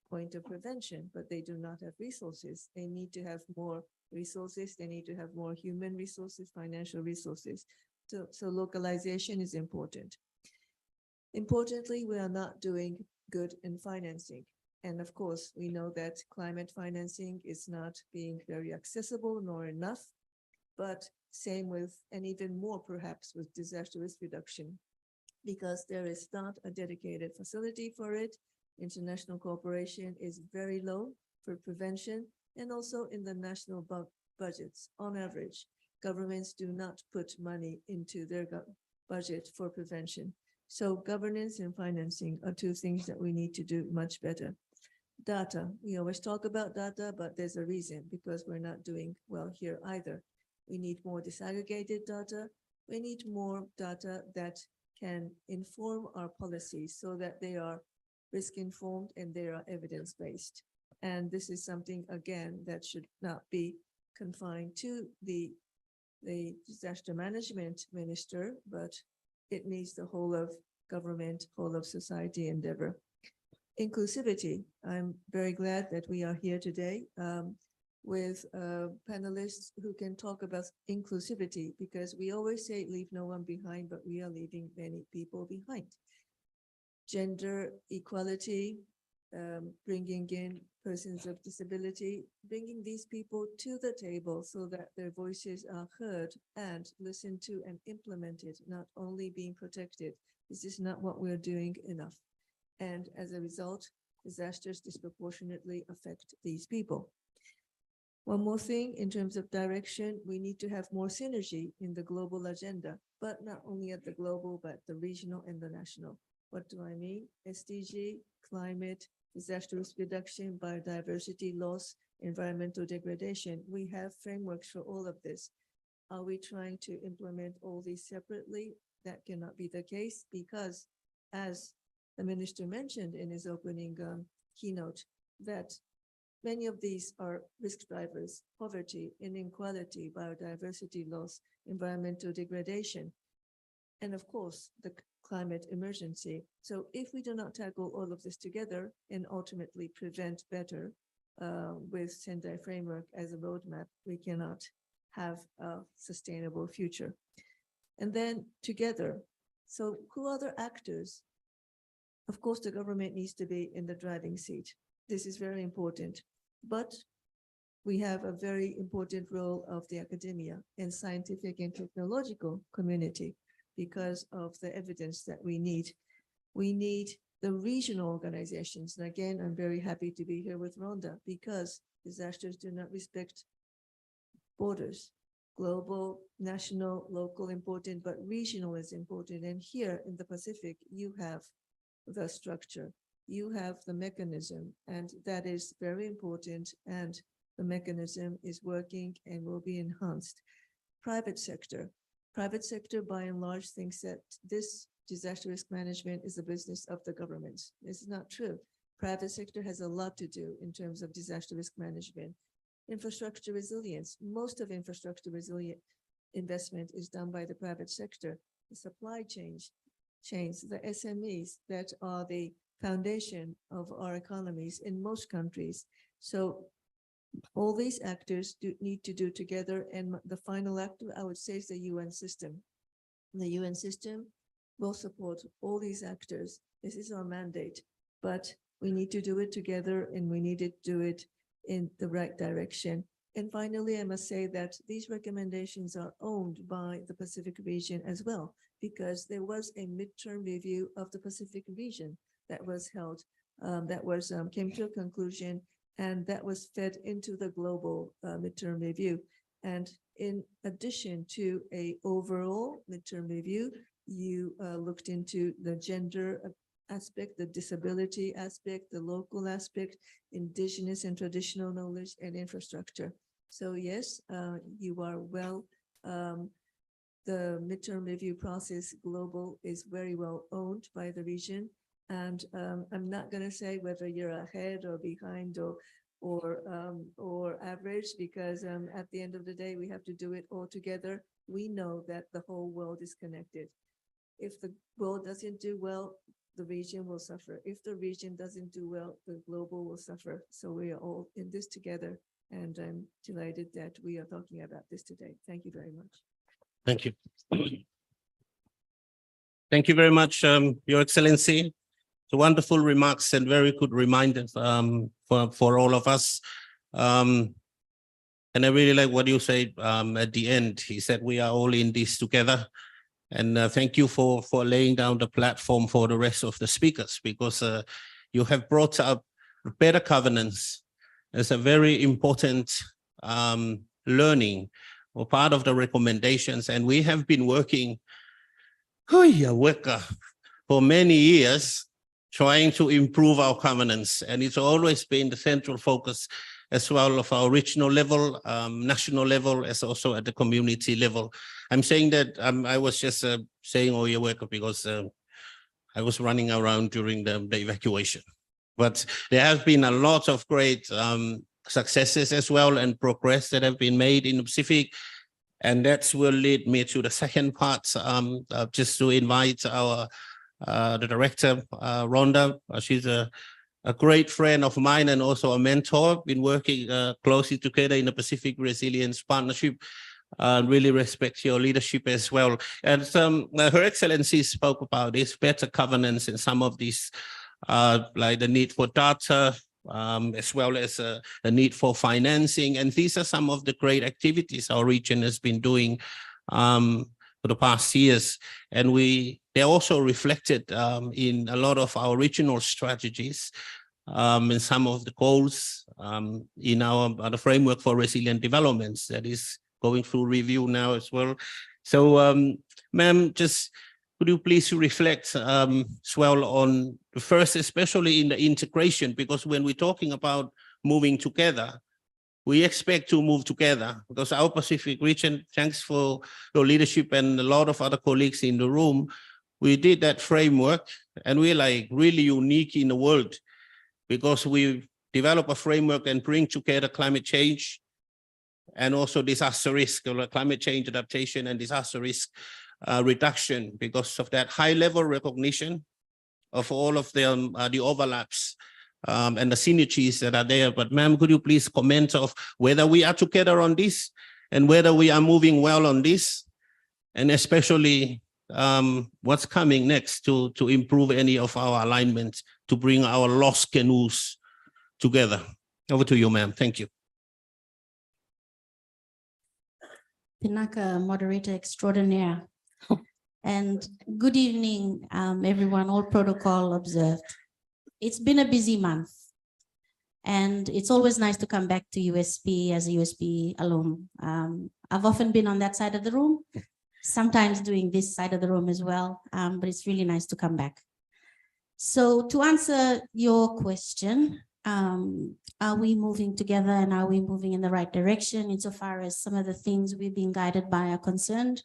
point of prevention, but they do not have resources. They need to have more resources. They need to have more human resources, financial resources. So localization is important. Importantly, we are not doing good in financing. And of course, we know that climate financing is not being very accessible nor enough, but same with, and even more perhaps with disaster risk reduction, because there is not a dedicated facility for it. International cooperation is very low for prevention, and also in the national budgets. On average, governments do not put money into their budget for prevention. So governance and financing are two things that we need to do much better. Data, we always talk about data, but there's a reason, because we're not doing well here either. We need more disaggregated data. We need more data that can inform our policies so that they are risk informed and they are evidence based. And this is something, again, that should not be confined to the disaster management minister, but it needs the whole of government, whole of society endeavor. inclusivity. I'm very glad that we are here today with panelists who can talk about inclusivity, because we always say leave no one behind, but we are leaving many people behind. Gender equality, bringing in persons of disability, bringing these people to the table so that their voices are heard and listened to and implemented, not only being protected. This is not what we're doing enough. And as a result, disasters disproportionately affect these people. One more thing in terms of direction, we need to have more synergy in the global agenda, but not only at the global, but the regional and the national. What do I mean? SDG, climate, disaster risk reduction, biodiversity loss, environmental degradation. We have frameworks for all of this. Are we trying to implement all these separately? That cannot be the case, because as the minister mentioned in his opening keynote, that many of these are risk drivers: poverty, inequality, biodiversity loss, environmental degradation, and of course, the climate emergency. So if we do not tackle all of this together and ultimately prevent better with Sendai framework as a roadmap, we cannot have a sustainable future. And then together, so who are the actors? Of course, the government needs to be in the driving seat. This is very important, but we have a very important role of the academia and scientific and technological community because of the evidence that we need. We need the regional organizations. And again, I'm very happy to be here with Rhonda, because disasters do not respect borders. Global, national, local important, but regional is important. And here in the Pacific, you have the structure, you have the mechanism, and that is very important. And the mechanism is working and will be enhanced. Private sector by and large thinks that this disaster risk management is a business of the governments. This is not true. Private sector has a lot to do in terms of disaster risk management. Infrastructure resilience, most of infrastructure resilient investment is done by the private sector. The supply chains, the SMEs that are the foundation of our economies in most countries. So all these actors need to do together, and the final actor, I would say, is the UN system. The UN system will support all these actors. This is our mandate, but we need to do it together, and we need to do it in the right direction. And finally, I must say that these recommendations are owned by the Pacific region as well, because there was a midterm review of the Pacific region that was held, came to a conclusion, and that was fed into the global midterm review. And in addition to a overall midterm review, you looked into the gender aspect, the disability aspect, the local aspect, indigenous and traditional knowledge, and infrastructure. So yes, you are well, the midterm review process global is very well owned by the region. And I'm not going to say whether you're ahead or behind or average, because at the end of the day, we have to do it all together. We know that the whole world is connected. If the world doesn't do well, the region will suffer. If the region doesn't do well, the global will suffer. So we are all in this together. And I'm delighted that we are talking about this today. Thank you very much. Thank you. Thank you very much, Your Excellency. So wonderful remarks and very good reminders for all of us. And I really like what you said at the end. He said, we are all in this together. And thank you for laying down the platform for the rest of the speakers, because you have brought up better governance as a very important learning or part of the recommendations. And we have been working for many years trying to improve our governance. And it's always been the central focus as well of our regional level, national level, as also at the community level. I'm saying that I was just saying Oyeweka because I was running around during the evacuation. But there have been a lot of great successes as well and progress that have been made in the Pacific. And that will lead me to the second part, just to invite our the director, Rhonda. She's a great friend of mine and also a mentor, been working closely together in the Pacific Resilience Partnership. Really respect your leadership as well. And Her Excellency spoke about this better governance in some of these, like the need for data, as well as the need for financing. And these are some of the great activities our region has been doing for the past years. And they're also reflected in a lot of our regional strategies and some of the goals in the framework for resilient developments that is going through review now as well. So, ma'am, just could you please reflect as well on the first, especially in the integration, because when we're talking about moving together, we expect to move together because our Pacific region, thanks for your leadership and a lot of other colleagues in the room, we did that framework and we're like really unique in the world because we develop a framework and bring together climate change and also disaster risk, climate change adaptation and disaster risk reduction because of that high level recognition of all of them, the overlaps and the synergies that are there. But ma'am, could you please comment of whether we are together on this and whether we are moving well on this, and especially what's coming next to improve any of our alignment to bring our lost canoes together. Over to you, ma'am. Thank you. Pinaka, moderator extraordinaire. And good evening, everyone, all protocol observed. It's been a busy month and it's always nice to come back to USP as a USP alum. I've often been on that side of the room, sometimes doing this side of the room as well, but it's really nice to come back. So to answer your question, are we moving together and are we moving in the right direction insofar as some of the things we've been guided by are concerned?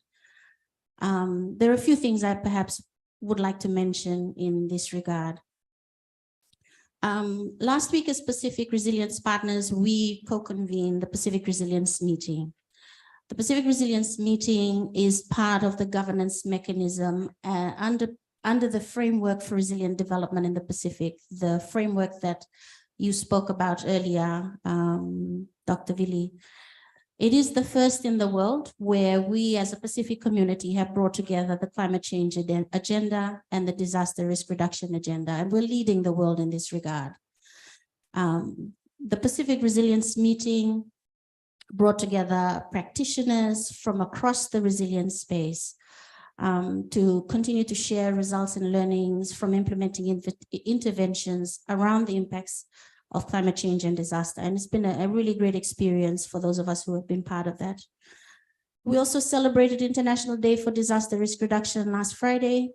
There are a few things I perhaps would like to mention in this regard. Last week as Pacific Resilience Partners, we co-convened the Pacific Resilience Meeting. The Pacific Resilience Meeting is part of the governance mechanism under the framework for resilient development in the Pacific, the framework that you spoke about earlier, Dr. Vili. It is the first in the world where we as a Pacific community have brought together the climate change agenda and the disaster risk reduction agenda, and we're leading the world in this regard. The Pacific Resilience Meeting brought together practitioners from across the resilience space to continue to share results and learnings from implementing interventions around the impacts of climate change and disaster. And it's been a really great experience for those of us who have been part of that. We also celebrated International Day for Disaster Risk Reduction last Friday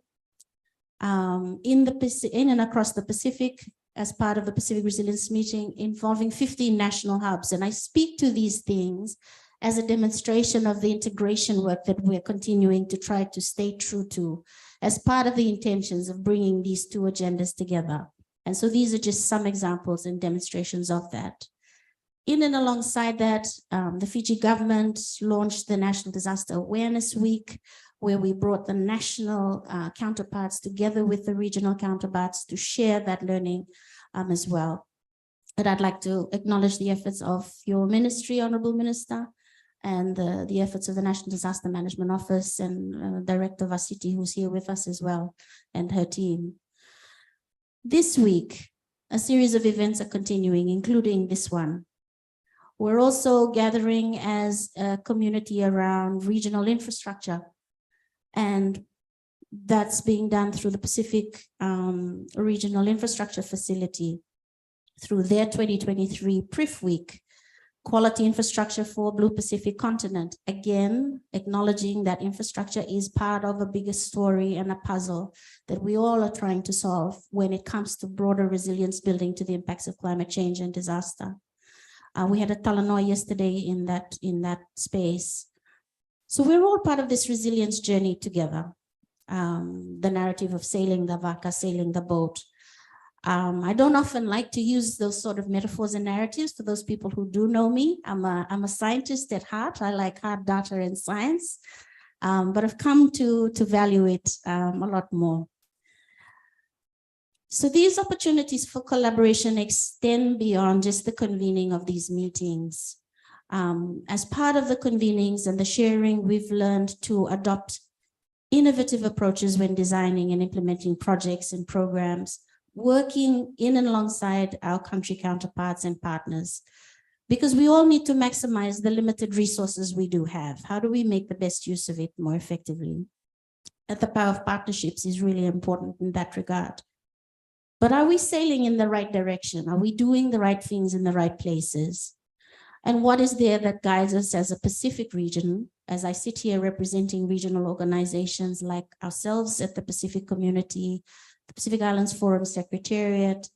in and across the Pacific as part of the Pacific Resilience Meeting involving 15 national hubs. And I speak to these things as a demonstration of the integration work that we're continuing to try to stay true to as part of the intentions of bringing these two agendas together. And so these are just some examples and demonstrations of that. In and alongside that, the Fiji government launched the National Disaster Awareness Week, where we brought the national counterparts together with the regional counterparts to share that learning as well. But I'd like to acknowledge the efforts of your ministry, Honorable Minister, and the efforts of the National Disaster Management Office and Director Vasiti, who's here with us as well, and her team. This week, a series of events are continuing, including this one. We're also gathering as a community around regional infrastructure, and that's being done through the Pacific Regional Infrastructure Facility through their 2023 PRIF Week, Quality Infrastructure for Blue Pacific Continent. Again, acknowledging that infrastructure is part of a bigger story and a puzzle that we all are trying to solve when it comes to broader resilience building to the impacts of climate change and disaster. We had a Talanoa yesterday in that space. So we're all part of this resilience journey together. The narrative of sailing the vaka, sailing the boat. I don't often like to use those sort of metaphors and narratives. For those people who do know me, I'm a scientist at heart. I like hard data and science, but I've come to value it a lot more. So these opportunities for collaboration extend beyond just the convening of these meetings. As part of the convenings and the sharing, we've learned to adopt innovative approaches when designing and implementing projects and programs, working in and alongside our country counterparts and partners, because we all need to maximize the limited resources we do have. How do we make the best use of it more effectively? And the power of partnerships is really important in that regard. But are we sailing in the right direction? Are we doing the right things in the right places? And what is there that guides us as a Pacific region, as I sit here representing regional organizations like ourselves at the Pacific Community, the Pacific Islands Forum Secretariat,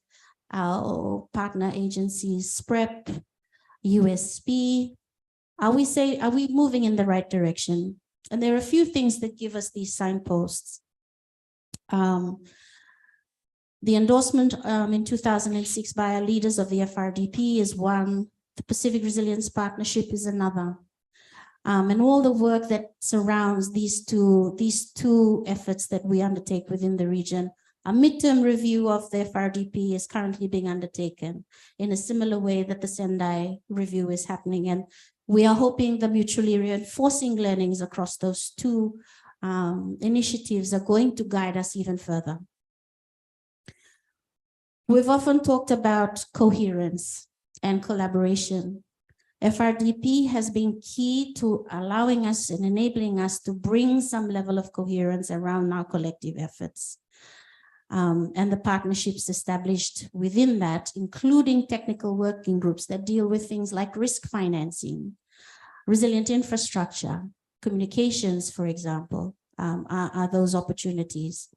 our partner agencies, SPREP, USP, are we moving in the right direction? And there are a few things that give us these signposts. The endorsement in 2006 by our leaders of the FRDP is one. The Pacific Resilience Partnership is another. And all the work that surrounds these two efforts that we undertake within the region. A midterm review of the FRDP is currently being undertaken in a similar way that the Sendai review is happening. And we are hoping the mutually reinforcing learnings across those two initiatives are going to guide us even further. We've often talked about coherence and collaboration. FRDP has been key to allowing us and enabling us to bring some level of coherence around our collective efforts. And the partnerships established within that, including technical working groups that deal with things like risk financing, resilient infrastructure, communications, for example, are those opportunities.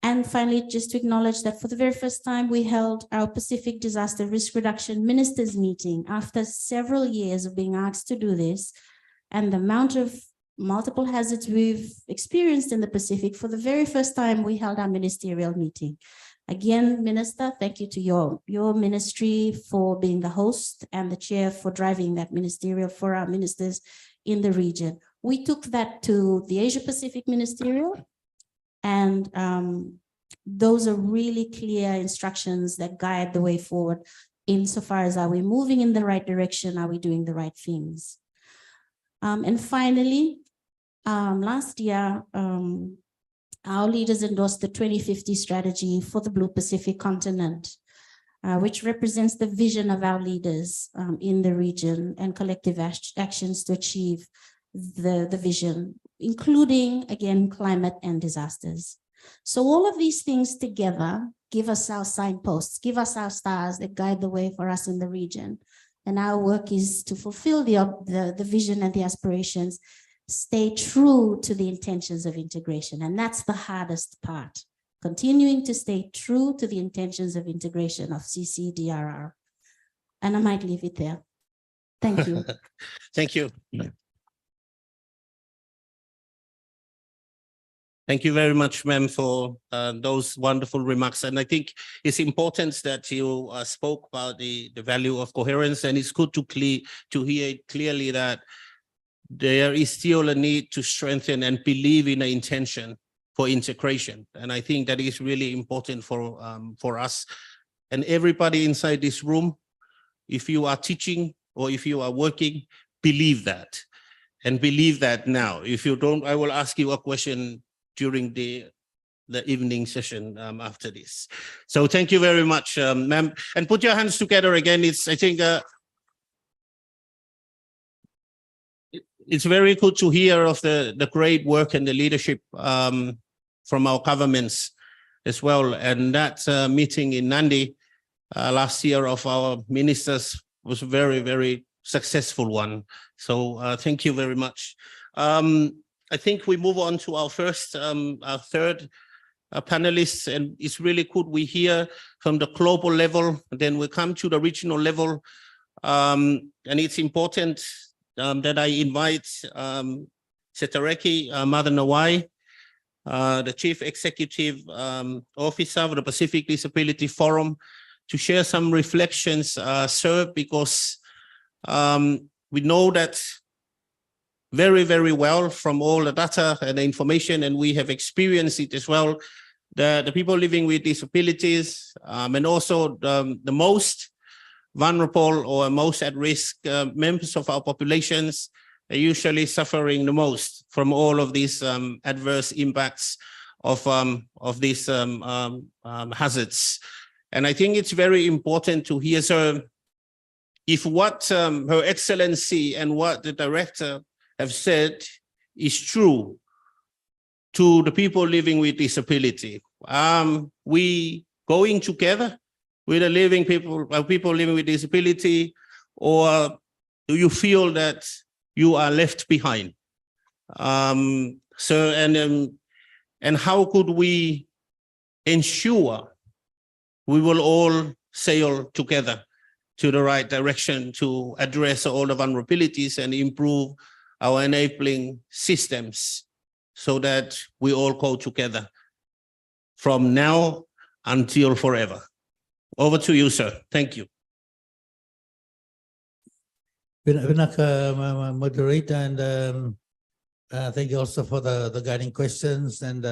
And finally, just to acknowledge that for the very first time, we held our Pacific Disaster Risk Reduction Ministers meeting after several years of being asked to do this, and the amount of multiple hazards we've experienced in the Pacific. For the very first time, we held our ministerial meeting. Again, Minister, thank you to your ministry for being the host and the chair for driving that ministerial for our ministers in the region. We took that to the Asia Pacific Ministerial, and those are really clear instructions that guide the way forward insofar as, are we moving in the right direction? Are we doing the right things? And finally, last year, our leaders endorsed the 2050 strategy for the Blue Pacific continent, which represents the vision of our leaders in the region and collective actions to achieve the vision, including, again, climate and disasters. So all of these things together give us our signposts, give us our stars that guide the way for us in the region. And our work is to fulfill the vision and the aspirations, stay true to the intentions of integration. And that's the hardest part, continuing to stay true to the intentions of integration of CCDRR. And I might leave it there. Thank you. Thank you. Thank you very much, ma'am, for those wonderful remarks. And I think it's important that you spoke about the value of coherence, and it's good to hear clearly that there is still a need to strengthen and believe in the intention for integration. And I think that is really important for us and everybody inside this room. If you are teaching or if you are working, believe that, and believe that now. If you don't, I will ask you a question during the evening session after this. So thank you very much, ma'am. And put your hands together again. I think it's very good to hear of the great work and the leadership from our governments as well. And that meeting in Nandi last year of our ministers was a very, very successful one. So thank you very much. I think we move on to our third panelists, and it's really good we hear from the global level, then we come to the regional level. And it's important that I invite Setareki Madanawai, the Chief Executive Officer of the Pacific Disability Forum, to share some reflections, sir, because we know that very, very well from all the data and the information, and we have experienced it as well, the people living with disabilities, and also the most vulnerable or most at-risk members of our populations are usually suffering the most from all of these adverse impacts of these hazards. And I think it's very important to hear, sir, if what Her Excellency and what the director have said is true to the people living with disability. We going together with the living people living with disability, or do you feel that you are left behind? So, and how could we ensure we will all sail together to the right direction to address all the vulnerabilities and improve our enabling systems so that we all go together from now until forever? Over to you, sir. Thank you. Moderator, and thank you also for the guiding questions, and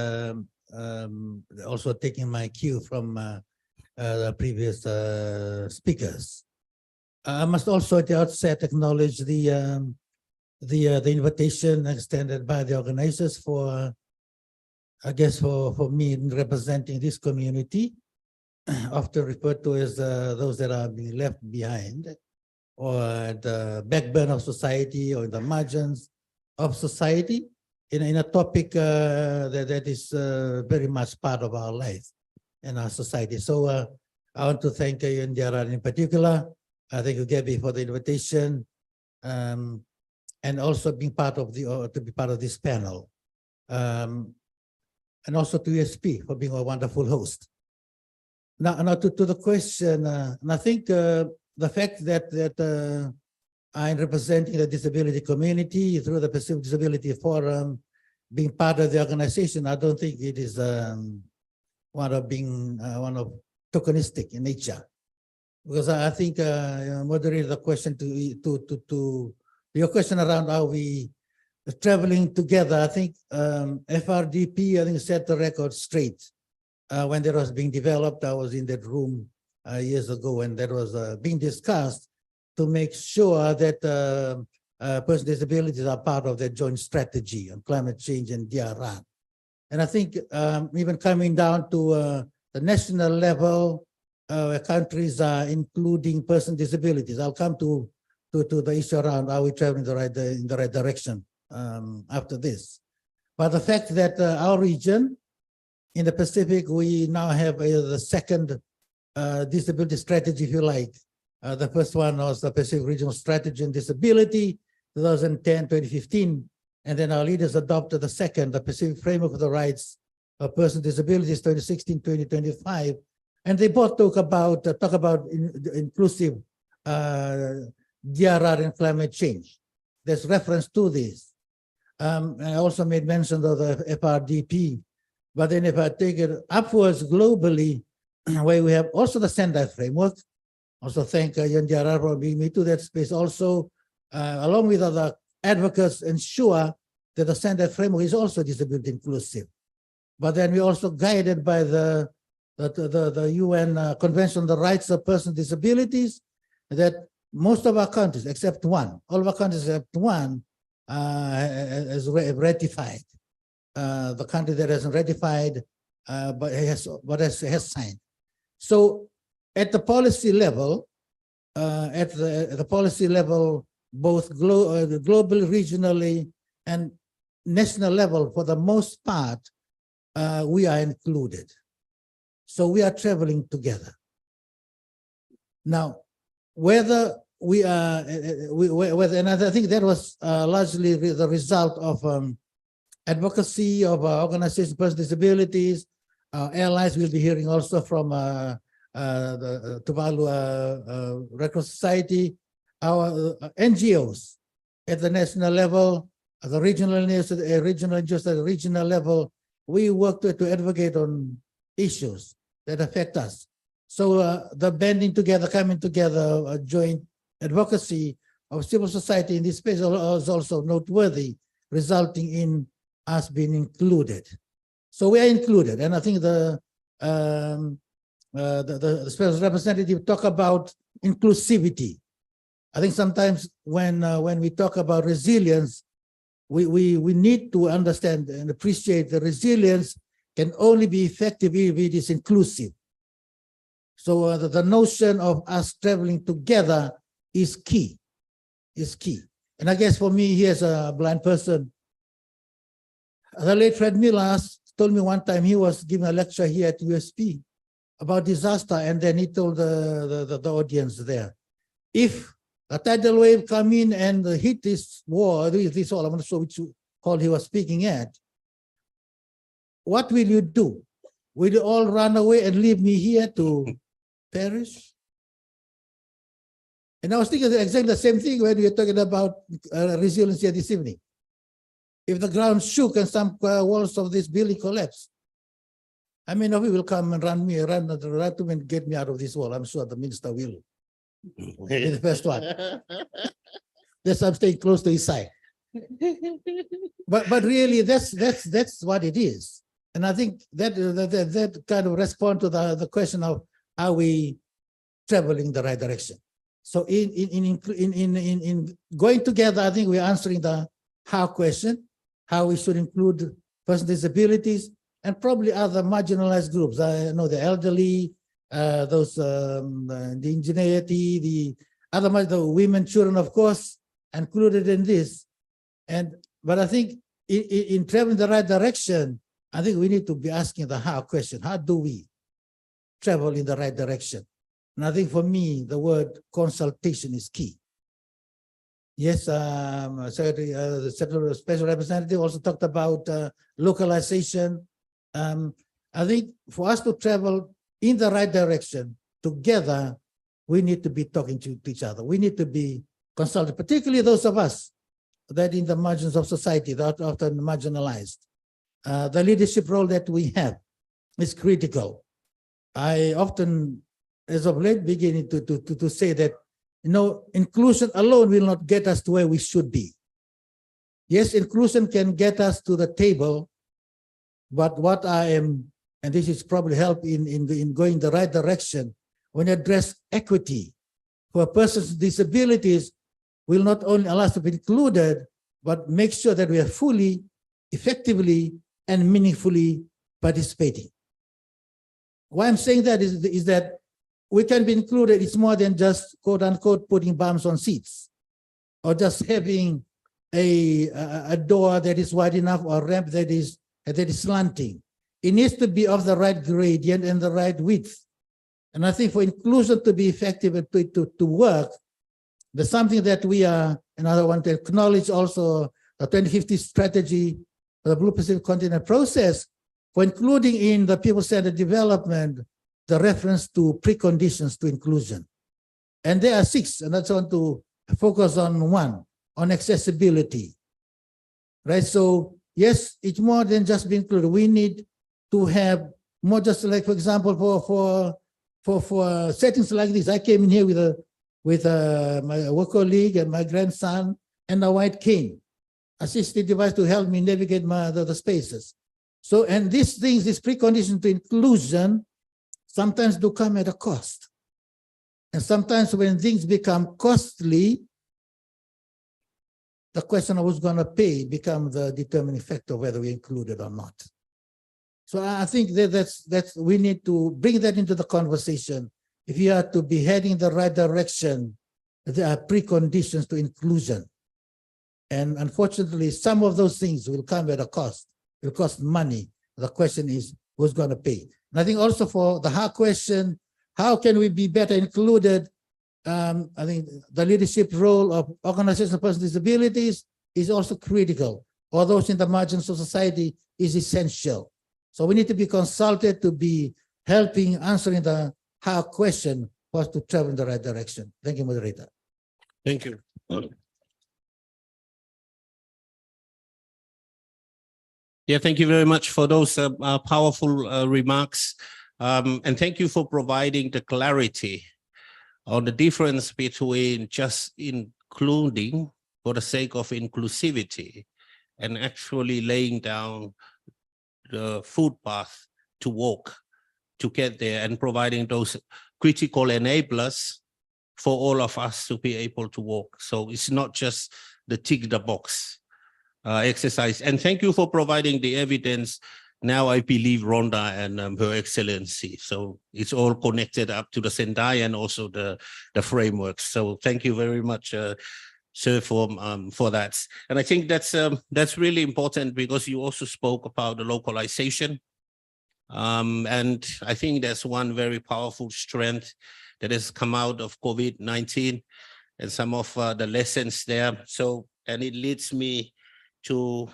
also taking my cue from the previous speakers. I must also at the outset acknowledge the invitation extended by the organizers for, I guess, for me in representing this community, often referred to as those that are being left behind, or the backbone of society, or the margins of society, in a topic that is very much part of our life and our society. So I want to thank you, Indiara, in particular. Thank you, Gabby, for the invitation, and also being part of to be part of this panel, and also to ESP for being a wonderful host. Now to the question, and I think the fact that I'm representing the disability community through the Pacific Disability Forum, being part of the organization, I don't think it is one of tokenistic in nature, because I think moderated the question to your question around how we are traveling together. I think FRDP, I think, set the record straight. When that was being developed, I was in that room years ago, and that was being discussed to make sure that person with disabilities are part of the joint strategy on climate change and DRR. And I think even coming down to the national level, where countries are including person with disabilities. I'll come to the issue around are we traveling in the right direction after this. But the fact that our region in the Pacific, we now have the second disability strategy, if you like. The first one was the Pacific Regional Strategy on Disability, 2010-2015. And then our leaders adopted the second, the Pacific Framework for the Rights of Persons with Disabilities, 2016-2025. And they both talk about inclusive DRR and climate change. There's reference to this. I also made mention of the FRDP. But then if I take it upwards globally, where we have also the Sendai framework, also thank Yandiara for bringing me to that space also, along with other advocates, ensure that the Sendai framework is also disability inclusive. But then we're also guided by the UN Convention on the Rights of Persons with Disabilities, that most of our countries, except one, all of our countries except one, has ratified. The country that hasn't ratified, but has signed. So at the policy level, both globally, regionally, and national level, for the most part, we are included. So we are traveling together. Now, whether we are, and I think that was largely the result of advocacy of organizations for persons with disabilities. Allies will be hearing also from the Tuvalu Red Cross Society, our NGOs at the national level, at the regional level. We work to advocate on issues that affect us. So the banding together, coming together, joint advocacy of civil society in this space is also noteworthy, resulting in us being included. So we are included, and I think the special representative talk about inclusivity. I think sometimes when we talk about resilience, we need to understand and appreciate the resilience can only be effective if it is inclusive. So the notion of us traveling together is key, And I guess for me, here as a blind person, the late Fred Miller told me one time he was giving a lecture here at USP about disaster, and then he told the audience there, if a tidal wave come in and hit this wall, this wall, I'm not sure which hall he was speaking at, what will you do? Will you all run away and leave me here to perish? And I was thinking exactly the same thing when we were talking about resilience here this evening. If the ground shook and some walls of this building collapsed, I mean, we will come and run to me and get me out of this wall. I'm sure the minister will. Be the first one. That's why I'm staying close to his side. But really, that's what it is. And I think that kind of respond to the question of are we traveling the right direction. So in going together, I think we're answering the how question, how we should include persons with disabilities and probably other marginalized groups. I know the elderly, those the ingenuity, the women, children, of course, included in this. But I think in traveling the right direction, I think we need to be asking the how question. How do we travel in the right direction? And I think for me, the word consultation is key. Yes, the special representative also talked about localization. I think for us to travel in the right direction together, we need to be talking to each other. We need to be consulted, particularly those of us that in the margins of society that are often marginalized. The leadership role that we have is critical. I often, as of late, beginning to say that, inclusion alone will not get us to where we should be. Yes, inclusion can get us to the table, but what I am, and this is probably help in going the right direction, when you address equity for persons with disabilities, will not only allow us to be included, but make sure that we are fully, effectively, and meaningfully participating. Why I'm saying that is that we can be included. It's more than just quote unquote putting bums on seats or just having a door that is wide enough or a ramp that is slanting. It needs to be of the right gradient and the right width. And I think for inclusion to be effective and to work, there's something that we are, and I want to acknowledge also the 2050 strategy, the Blue Pacific Continent process, for including in the people-centered development, the reference to preconditions to inclusion. And there are 6, and I just want to focus on one, on accessibility. Right, so yes, it's more than just being included. We need to have more, just like, for example, for settings like this. I came in here with my work colleague and my grandson and a white cane, assistive device to help me navigate the spaces. So, and these things, this precondition to inclusion, sometimes do come at a cost. And sometimes when things become costly, the question of who's going to pay becomes the determining factor of whether we include it or not. So I think that's we need to bring that into the conversation. If you are to be heading the right direction, there are preconditions to inclusion. And unfortunately, some of those things will come at a cost. It will cost money. The question is, who's going to pay? And I think also for the how question, how can we be better included? I think the leadership role of organizations of persons with disabilities is also critical. Or those in the margins of society is essential. So we need to be consulted to be helping answering the how question for us to travel in the right direction. Thank you, moderator. Thank you. Yeah, thank you very much for those powerful remarks. And thank you for providing the clarity on the difference between just including for the sake of inclusivity and actually laying down the footpath to walk to get there, and providing those critical enablers for all of us to be able to walk. So it's not just the tick the box exercise. And thank you for providing the evidence. Now I believe Rhonda and Her Excellency. So it's all connected up to the Sendai and also the frameworks. So thank you very much, sir, for that. And I think that's really important, because you also spoke about the localization. And I think that's one very powerful strength that has come out of COVID-19 and some of the lessons there. So, and it leads me to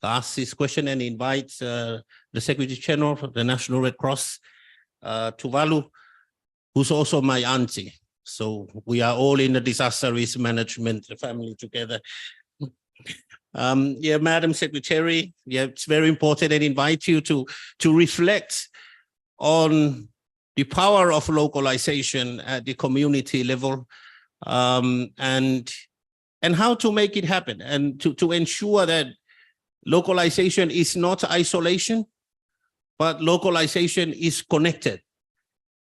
ask this question and invite the Secretary General of the National Red Cross, Tuvalu, who's also my auntie. So we are all in the disaster risk management family together. Yeah, Madam Secretary, yeah, it's very important, and invite you to reflect on the power of localization at the community level, and how to make it happen, and to ensure that localization is not isolation, but localization is connected,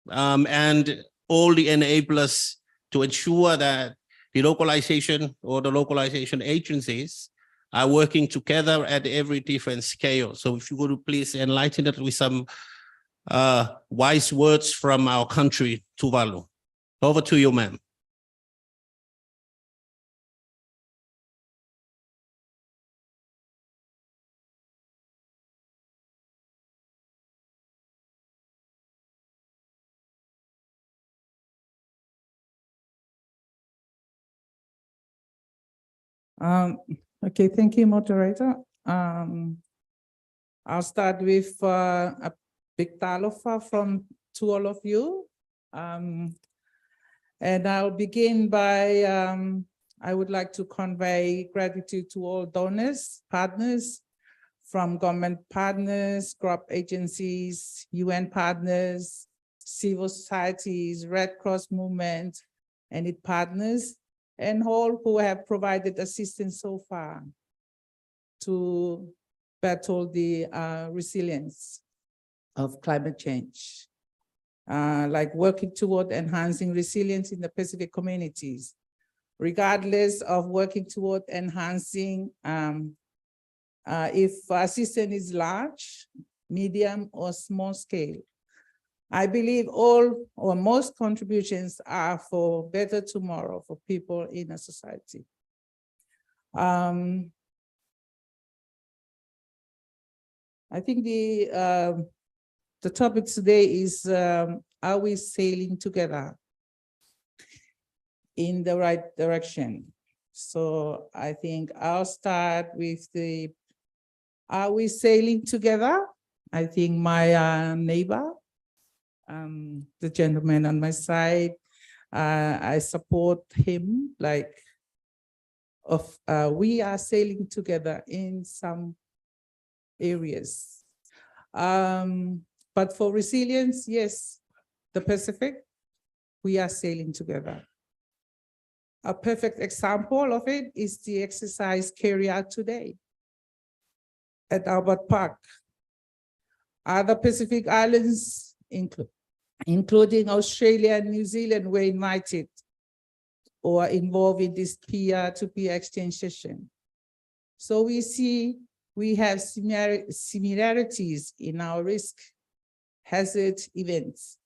and all the enablers to ensure that the localization or the localization agencies are working together at every different scale. So if you would please enlighten us with some wise words from our country, Tuvalu. Over to you, ma'am. Okay, thank you, moderator. I'll start with a big talofa from to all of you. And I'll begin by, I would like to convey gratitude to all donors, partners, from government partners, crop agencies, UN partners, civil societies, Red Cross movement, and its partners, and all who have provided assistance so far to battle the resilience of climate change, like working toward enhancing resilience in the Pacific communities, regardless of working toward enhancing if assistance is large, medium, or small scale. I believe all or most contributions are for better tomorrow for people in a society. I think the topic today is, are we sailing together in the right direction? So I think I'll start with the, are we sailing together? I think my neighbor, the gentleman on my side, I support him, like, we are sailing together in some areas. But for resilience, yes, the Pacific, we are sailing together. A perfect example of it is the exercise carried out today at Albert Park. Other Pacific islands, including Australia and New Zealand, were invited or involved in this peer-to-peer exchange session. So we see we have similarities in our risk hazard events.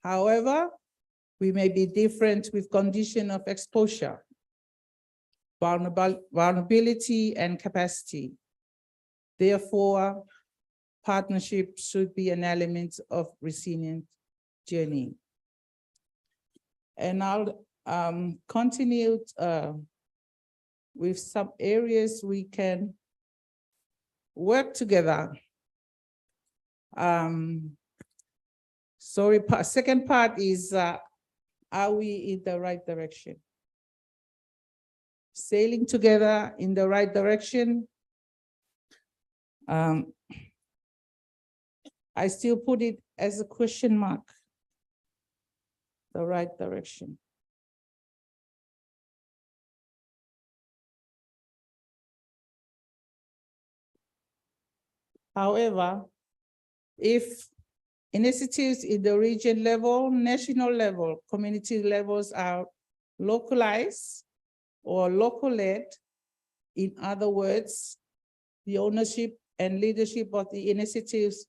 However, we may be different with condition of exposure, vulnerability, and capacity. Therefore, partnership should be an element of resilient journey. And I'll continue with some areas we can work together. Second part is, are we in the right direction? Sailing together in the right direction. I still put it as a question mark, the right direction. However, if initiatives in the region level, national level, community levels are localized or local-led, in other words, the ownership and leadership of the initiatives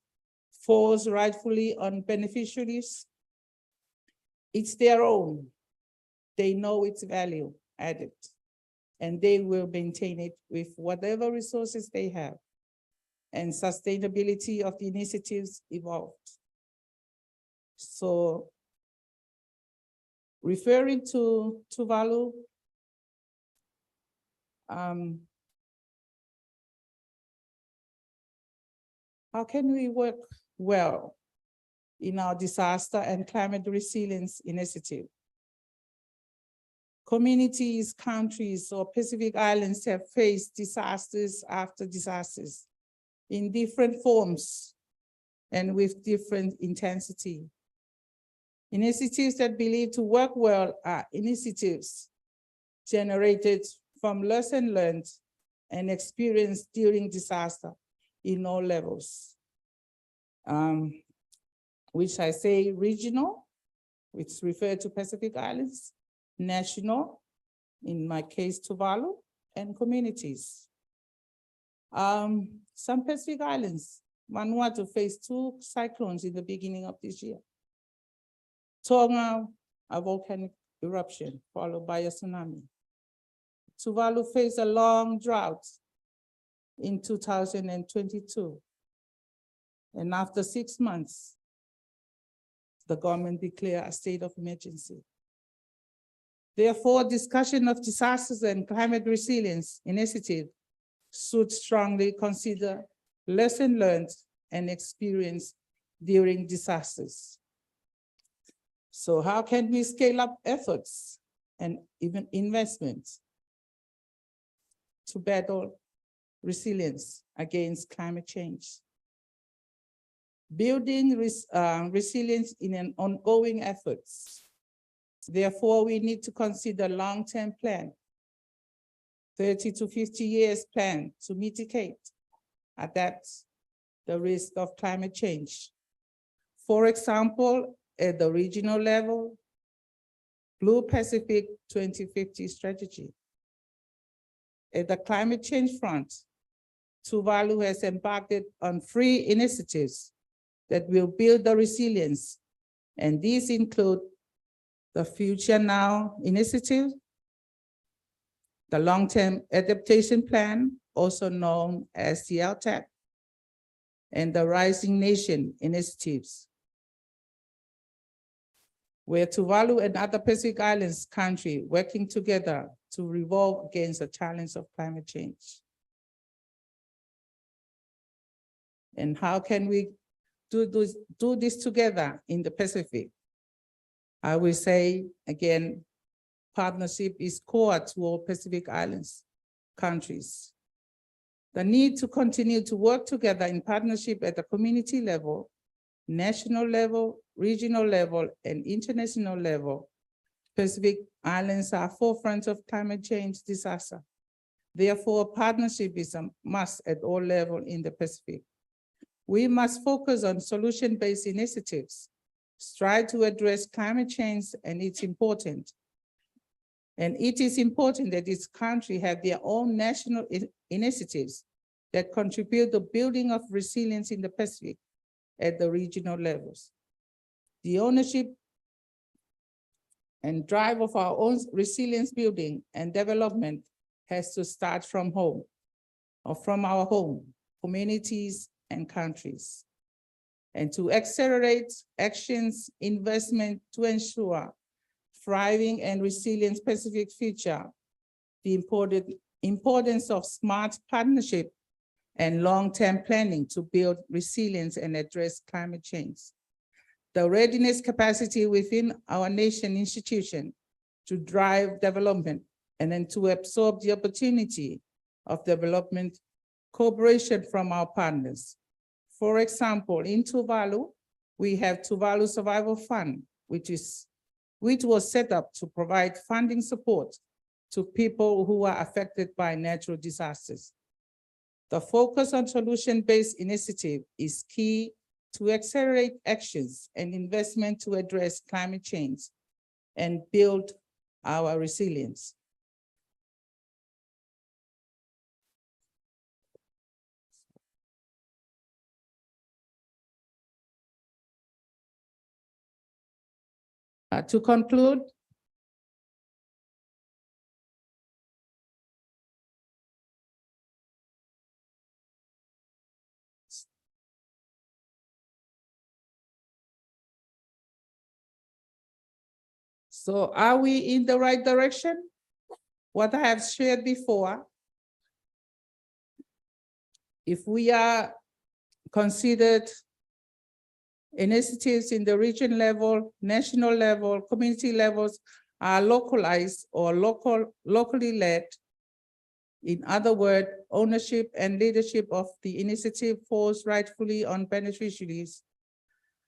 falls rightfully on beneficiaries. It's their own. They know its value added, and they will maintain it with whatever resources they have, and sustainability of the initiatives evolved. So referring to Tuvalu, how can we work well in our disaster and climate resilience initiative? Communities, countries, or Pacific Islands have faced disasters after disasters in different forms and with different intensity. Initiatives that believe to work well are initiatives generated from lessons learned and experienced during disaster in all levels. Which I say regional, which refer to Pacific Islands, national, in my case, Tuvalu, and communities. Some Pacific Islands, Vanuatu faced 2 cyclones in the beginning of this year. Tonga, a volcanic eruption followed by a tsunami. Tuvalu faced a long drought in 2022. And after 6 months, the government declared a state of emergency. Therefore, discussion of disasters and climate resilience initiative should strongly consider lessons learned and experience during disasters. So how can we scale up efforts and even investments to battle resilience against climate change? Building resilience in an ongoing efforts. Therefore, we need to consider long-term plan, 30 to 50 years plan to mitigate, adapt the risk of climate change. For example, at the regional level, Blue Pacific 2050 strategy. At the climate change front, Tuvalu has embarked on 3 initiatives that will build the resilience, and these include the Future Now initiative, the Long-Term Adaptation Plan, also known as the LTAP, and the Rising Nation initiatives, where Tuvalu and other Pacific Islands countries working together to revolve against the challenge of climate change. And how can we do this together in the Pacific? I will say again, partnership is core to all Pacific Islands countries. The need to continue to work together in partnership at the community level, national level, regional level, and international level. Pacific Islands are forefront of climate change disaster. Therefore, partnership is a must at all levels in the Pacific. We must focus on solution-based initiatives, strive to address climate change, and it's important. And it is important that this country have their own national initiatives that contribute to building of resilience in the Pacific at the regional levels. The ownership and drive of our own resilience building and development has to start from home, or from our home, communities, and countries, and to accelerate actions, investment to ensure thriving and resilient Pacific future, the importance of smart partnership and long-term planning to build resilience and address climate change. The readiness capacity within our nation institution to drive development and then to absorb the opportunity of development cooperation from our partners. For example, in Tuvalu, we have Tuvalu Survival Fund, which was set up to provide funding support to people who are affected by natural disasters. The focus on solution-based initiative is key to accelerate actions and investment to address climate change and build our resilience. To conclude, so are we in the right direction? What I have shared before, if we are considered initiatives in the region level, national level, community levels are localized or locally led. In other words, ownership and leadership of the initiative falls rightfully on beneficiaries.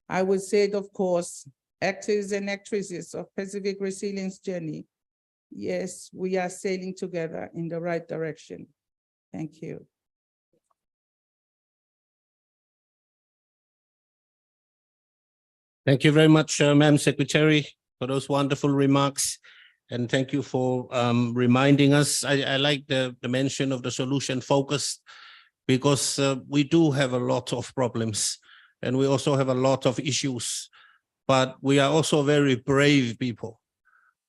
I would say, of course, actors and actresses of Pacific Resilience Journey. Yes, we are sailing together in the right direction. Thank you. Thank you very much, Madam Secretary, for those wonderful remarks. And thank you for reminding us. I like the mention of the solution focus, because we do have a lot of problems and we also have a lot of issues, but we are also very brave people.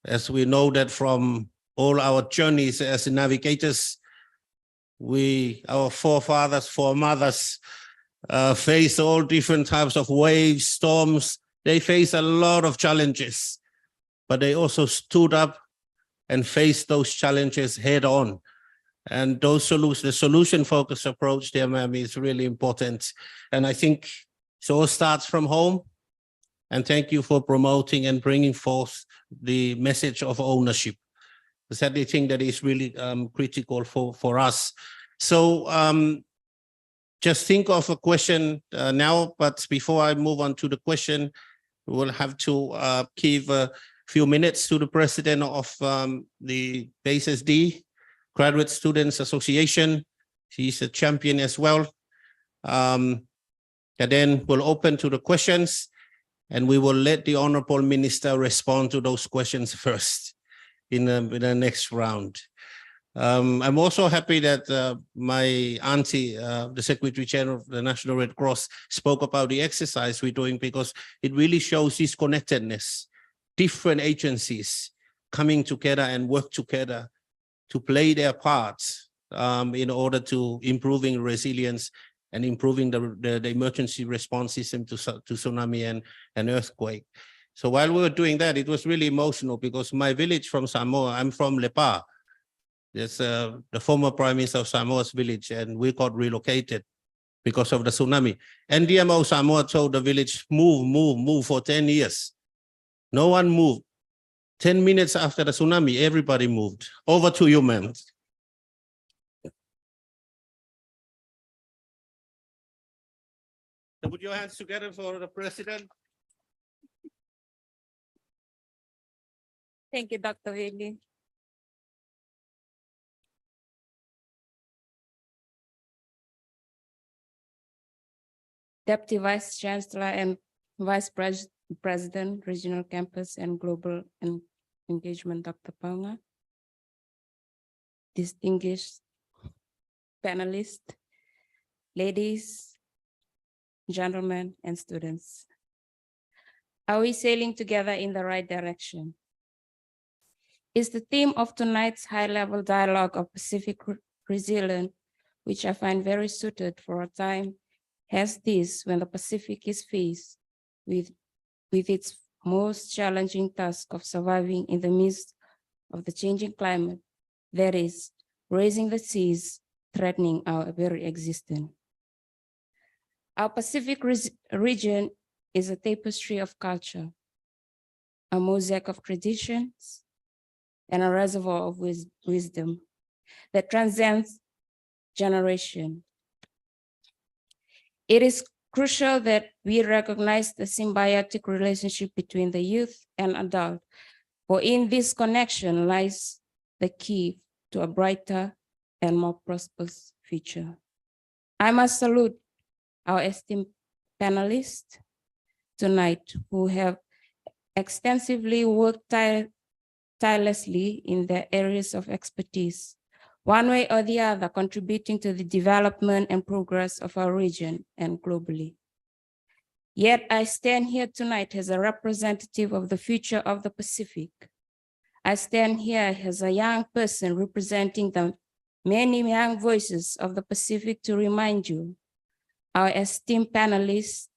As we know that from all our journeys as navigators, our forefathers, foremothers face all different types of waves, storms. They face a lot of challenges, but they also stood up and faced those challenges head on. And those solutions, the solution-focused approach there, ma'am, is really important. And I think it all starts from home. And thank you for promoting and bringing forth the message of ownership. Is that the thing that is really critical for us? So just think of a question now, but before I move on to the question, we'll have to give a few minutes to the president of the BASESD, Graduate Students Association. He's a champion as well. And then we'll open to the questions, and we will let the Honorable Minister respond to those questions first in the next round. I'm also happy that my auntie, the Secretary General of the National Red Cross, spoke about the exercise we're doing, because it really shows this connectedness, different agencies coming together and work together to play their parts in order to improving resilience and improving the emergency response system to tsunami and earthquake. So while we were doing that, it was really emotional, because my village from Samoa, I'm from Lepa. It's the former Prime Minister of Samoa's village, and we got relocated because of the tsunami. NDMO Samoa told the village, move for 10 years. No one moved. 10 minutes after the tsunami, everybody moved. Over to you, ma'am. So put your hands together for the president. Thank you, Dr. Willie. Deputy Vice Chancellor and Vice President, Regional Campus and Global Engagement, Dr. Paunga. Distinguished panelists, ladies, gentlemen, and students. Are we sailing together in the right direction? Is the theme of tonight's high-level dialogue of Pacific resilience, which I find very suited for a time as this, when the Pacific is faced with its most challenging task of surviving in the midst of the changing climate, that is, raising the seas, threatening our very existence. Our Pacific region is a tapestry of culture, a mosaic of traditions, and a reservoir of wisdom that transcends generation. It is crucial that we recognize the symbiotic relationship between the youth and adult, for in this connection lies the key to a brighter and more prosperous future. I must salute our esteemed panelists tonight who have extensively worked tirelessly in their areas of expertise, one way or the other contributing to the development and progress of our region and globally. Yet I stand here tonight as a representative of the future of the Pacific. I stand here as a young person representing the many young voices of the Pacific to remind you, our esteemed panelists,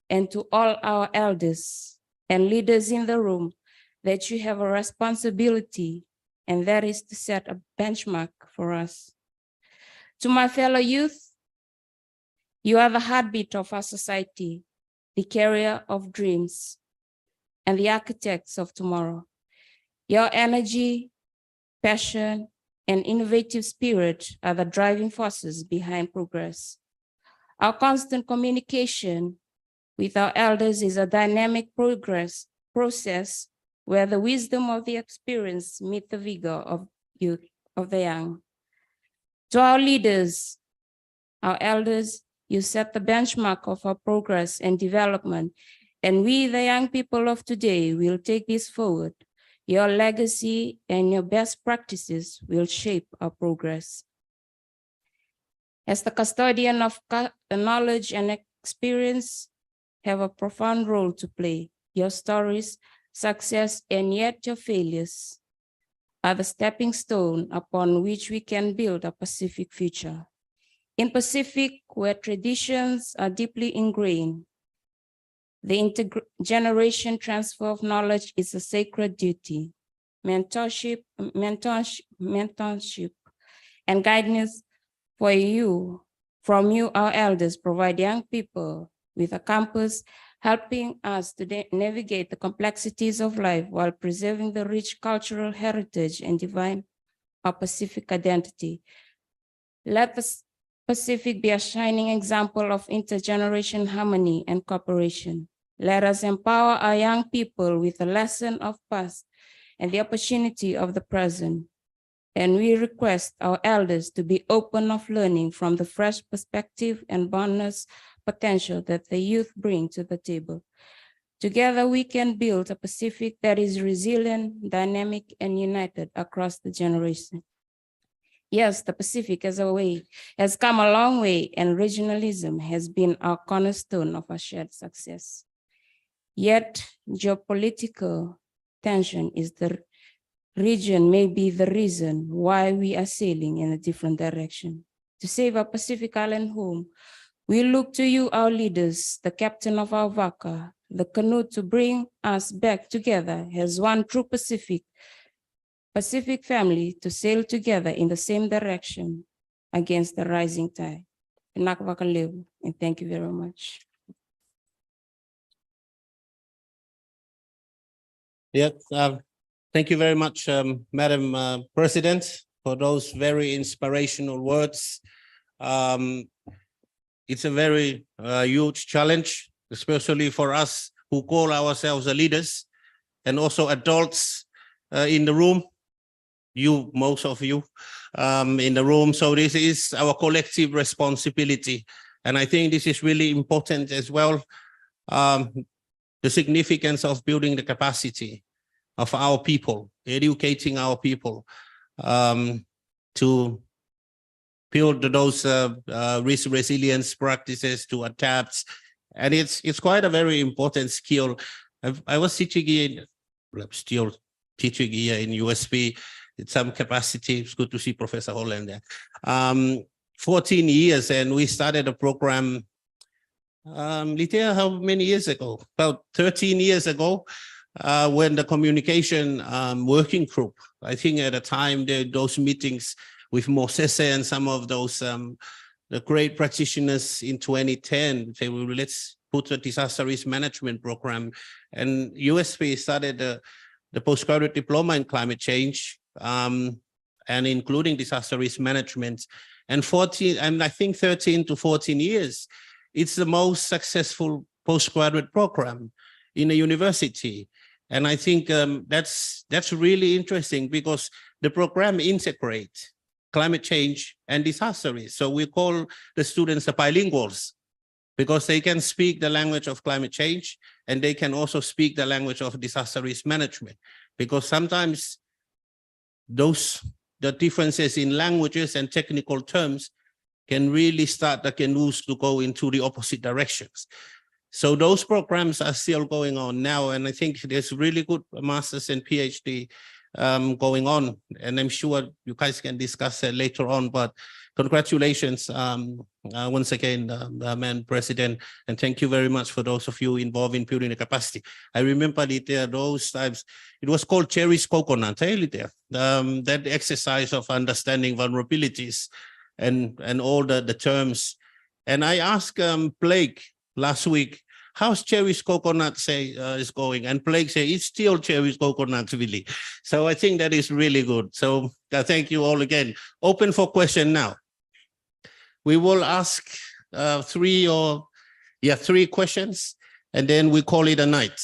and to all our elders and leaders in the room, that you have a responsibility, and that is to set a benchmark for us. To my fellow youth, you are the heartbeat of our society, the carrier of dreams, and the architects of tomorrow. Your energy, passion, and innovative spirit are the driving forces behind progress. Our constant communication with our elders is a dynamic process where the wisdom of the experienced meet the vigor of youth, of the young. To our leaders, our elders, you set the benchmark of our progress and development, and we, the young people of today, will take this forward. Your legacy and your best practices will shape our progress. As the custodian of knowledge and experience, have a profound role to play. Your stories, success, and yet your failures are the stepping stone upon which we can build a Pacific future. In Pacific, where traditions are deeply ingrained, the intergeneration transfer of knowledge is a sacred duty. Mentorship, and guidance from you, our elders, provide young people with a compass, helping us to navigate the complexities of life while preserving the rich cultural heritage and divine our Pacific identity. Let the Pacific be a shining example of intergeneration harmony and cooperation. Let us empower our young people with a lesson of past and the opportunity of the present. And we request our elders to be open of learning from the fresh perspective and boundless potential that the youth bring to the table. Together, we can build a Pacific that is resilient, dynamic, and united across the generation. Yes, the Pacific has come a long way, and regionalism has been our cornerstone of our shared success. Yet, geopolitical tension is the region may be the reason why we are sailing in a different direction. To save our Pacific Island home, we look to you, our leaders, the captain of our Vaca, the canoe to bring us back together as one true Pacific family to sail together in the same direction against the rising tide. And thank you very much. Yeah, thank you very much, Madam President, for those very inspirational words. It's a very huge challenge, especially for us who call ourselves leaders and also adults in the room. Most of you in the room. So this is our collective responsibility. And I think this is really important as well. The significance of building the capacity of our people, educating our people to build those risk resilience practices to adapt. And it's quite a very important skill. I was teaching still teaching here in USP. It's some capacity. It's good to see Professor Holland there. 14 years, and we started a program, Litea, how many years ago? About 13 years ago, when the communication working group, I think at the time, those meetings with Moses and some of those the great practitioners in 2010, say, well, let's put a disaster risk management program. And USP started the postgraduate diploma in climate change, and including disaster risk management. And I think 13 to 14 years, it's the most successful postgraduate program in a university. And I think that's really interesting because the program integrates climate change and disaster risk. So we call the students the bilinguals because they can speak the language of climate change and they can also speak the language of disaster risk management, because sometimes the differences in languages and technical terms can really start the canoes to go into the opposite directions. So those programs are still going on now, and I think there's really good masters and PhD going on, and I'm sure you guys can discuss it later on, but congratulations once again, Madam President, and thank you very much for those of you involved in building the capacity. I remember those times, it was called Cherry's Coconut, that exercise of understanding vulnerabilities and all the terms. And I asked Blake last week, how's Cherry's Coconut is going? And Blake said, it's still Cherry's Coconut, really. So I think that is really good. So thank you all again. Open for question now. We will ask three questions, and then we call it a night.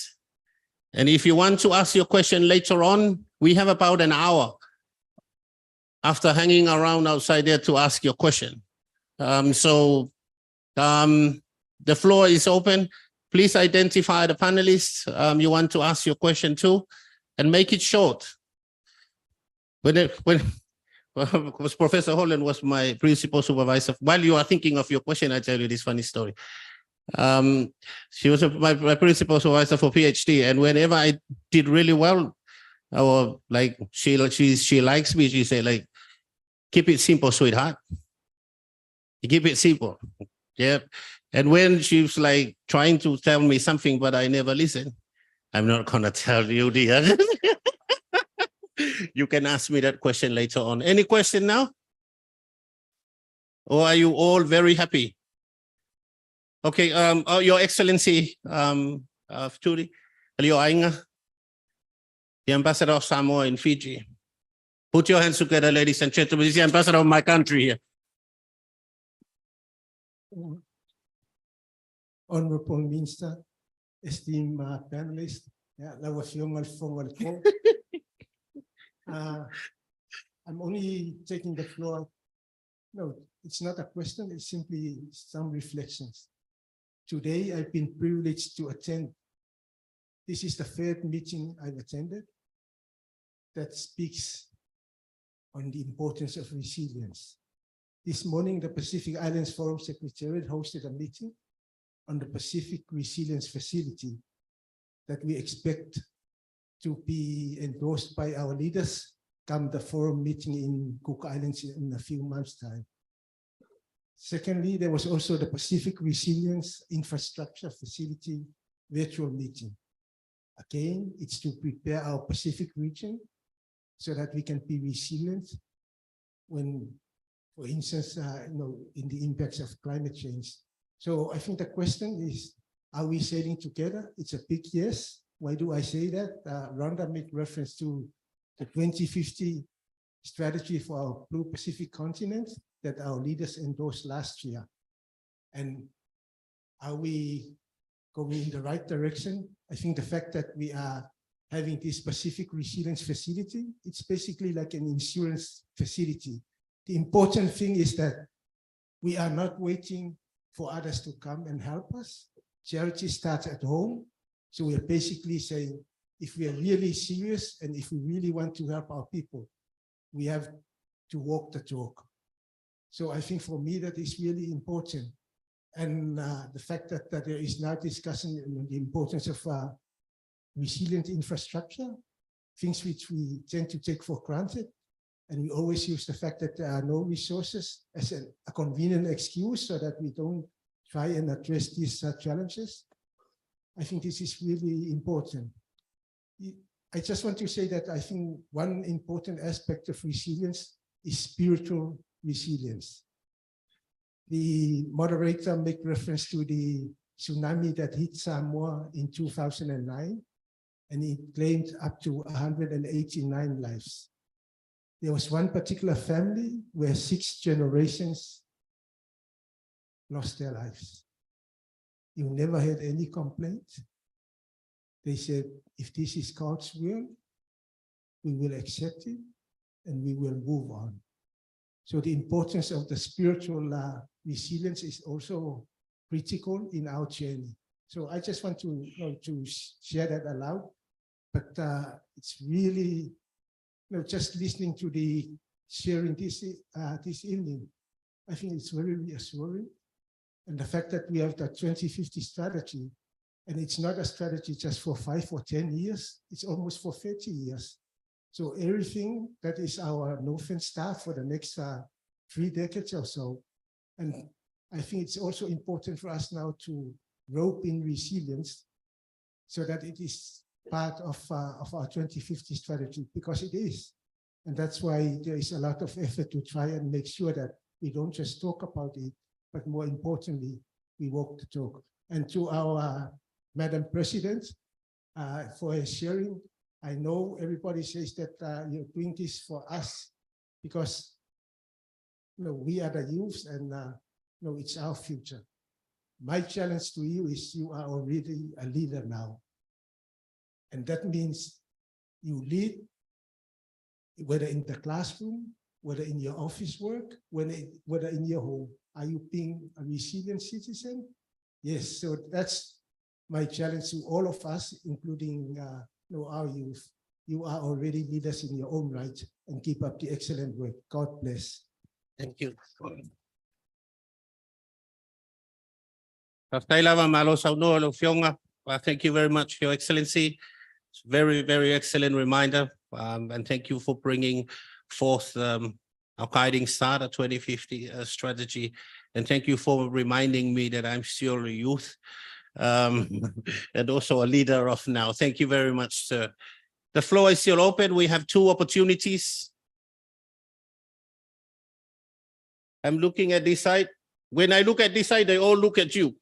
And if you want to ask your question later on, we have about an hour after hanging around outside there to ask your question. The floor is open. Please identify the panelists you want to ask your question to, and make it short. Because Professor Holland was my principal supervisor. While you are thinking of your question, I tell you this funny story. She was my principal supervisor for PhD, and whenever I did really well, or like she likes me, she said like, keep it simple, sweetheart. You keep it simple. Yeah. And when she was like trying to tell me something, but I never listened, I'm not gonna tell you, dear. You can ask me that question later on. Any question now? Or are you all very happy? Okay, Your Excellency, Turi, Leo Ainga, the Ambassador of Samoa in Fiji. Put your hands together, ladies and gentlemen. This is the Ambassador of my country here. Honorable Minister, esteemed panelists, I'm only taking the floor. No, it's not a question, it's simply some reflections. Today, I've been privileged to attend. This is the third meeting I've attended that speaks on the importance of resilience. This morning, the Pacific Islands Forum Secretariat hosted a meeting on the Pacific Resilience Facility that we expect to be endorsed by our leaders come the forum meeting in Cook Islands in a few months' time. Secondly, there was also the Pacific Resilience Infrastructure Facility virtual meeting. Again, it's to prepare our Pacific region so that we can be resilient when, for instance, in the impacts of climate change. So I think the question is, are we sailing together? It's a big yes. Why do I say that? Rhonda made reference to the 2050 strategy for our Blue Pacific continent that our leaders endorsed last year. And are we going in the right direction? I think the fact that we are having this Pacific Resilience Facility, it's basically like an insurance facility. The important thing is that we are not waiting for others to come and help us. Charity starts at home. So we are basically saying, if we are really serious and if we really want to help our people, we have to walk the talk. So I think for me, that is really important. And the fact that there is now discussion on the importance of resilient infrastructure, things which we tend to take for granted. And we always use the fact that there are no resources as a convenient excuse so that we don't try and address these challenges. I think this is really important. I just want to say that I think one important aspect of resilience is spiritual resilience. The moderator made reference to the tsunami that hit Samoa in 2009, and it claimed up to 189 lives. There was one particular family where 6 generations lost their lives. You never had any complaint. They said, if this is God's will, we will accept it and we will move on. So the importance of the spiritual resilience is also critical in our journey. So I just want to, to share that aloud, but it's really, just listening to the sharing this evening, I think it's very reassuring. And the fact that we have the 2050 strategy, and it's not a strategy just for 5 or 10 years, it's almost for 30 years. So everything that is our North Star for the next 3 decades or so. And I think it's also important for us now to rope in resilience so that it is part of our 2050 strategy, because it is. And that's why there is a lot of effort to try and make sure that we don't just talk about it, but more importantly, we walk the talk. And to our Madam President, for her sharing, I know everybody says that you're doing this for us because we are the youth, and it's our future. My challenge to you is you are already a leader now. And that means you lead, whether in the classroom, whether in your office work, whether in your home. Are you being a resilient citizen? Yes, so that's my challenge to all of us, including our youth. You are already leaders in your own right, and keep up the excellent work. God bless. Thank you. Thank you very much, Your Excellency. It's very, very excellent reminder. And thank you for bringing forth our guiding star, the 2050 strategy. And thank you for reminding me that I'm still a youth and also a leader of now. Thank you very much, sir. The floor is still open. We have 2 opportunities. I'm looking at this side. When I look at this side, they all look at you.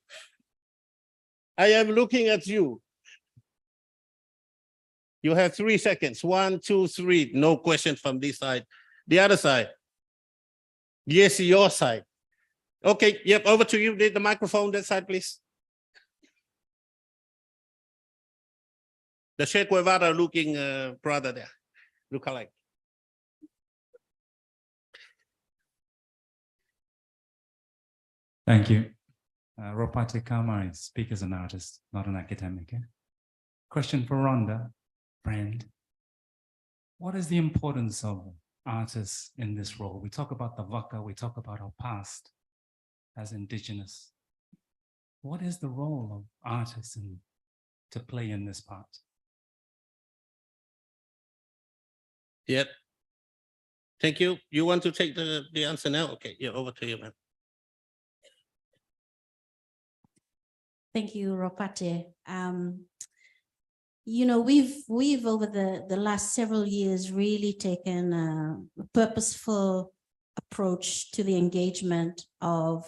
I am looking at you. You have 3 seconds. 1, 2, 3. No question from this side. The other side. Yes, your side. Okay, yep, over to you. The microphone that side, please. The Che Guevara looking brother there. Look alike. Thank you. Ropati Kamari, speak as an artist, not an academic. Question for Rhonda, friend. What is the importance of artists in this role? We talk about the Waka, we talk about our past as Indigenous. What is the role of artists to play in this part? Yep. Thank you. You want to take the answer now? Okay, yeah, over to you, man. Thank you, Ropate. We've over the last several years really taken a purposeful approach to the engagement of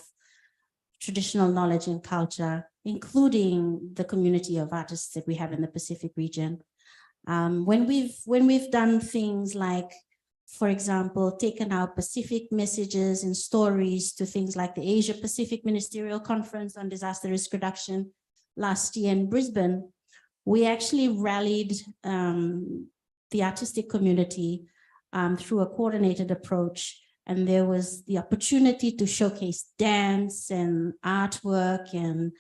traditional knowledge and culture, including the community of artists that we have in the Pacific region. When we've done things like, for example, taken our Pacific messages and stories to things like the Asia Pacific Ministerial Conference on Disaster Risk Reduction last year in Brisbane, we actually rallied the artistic community through a coordinated approach. And there was the opportunity to showcase dance and artwork and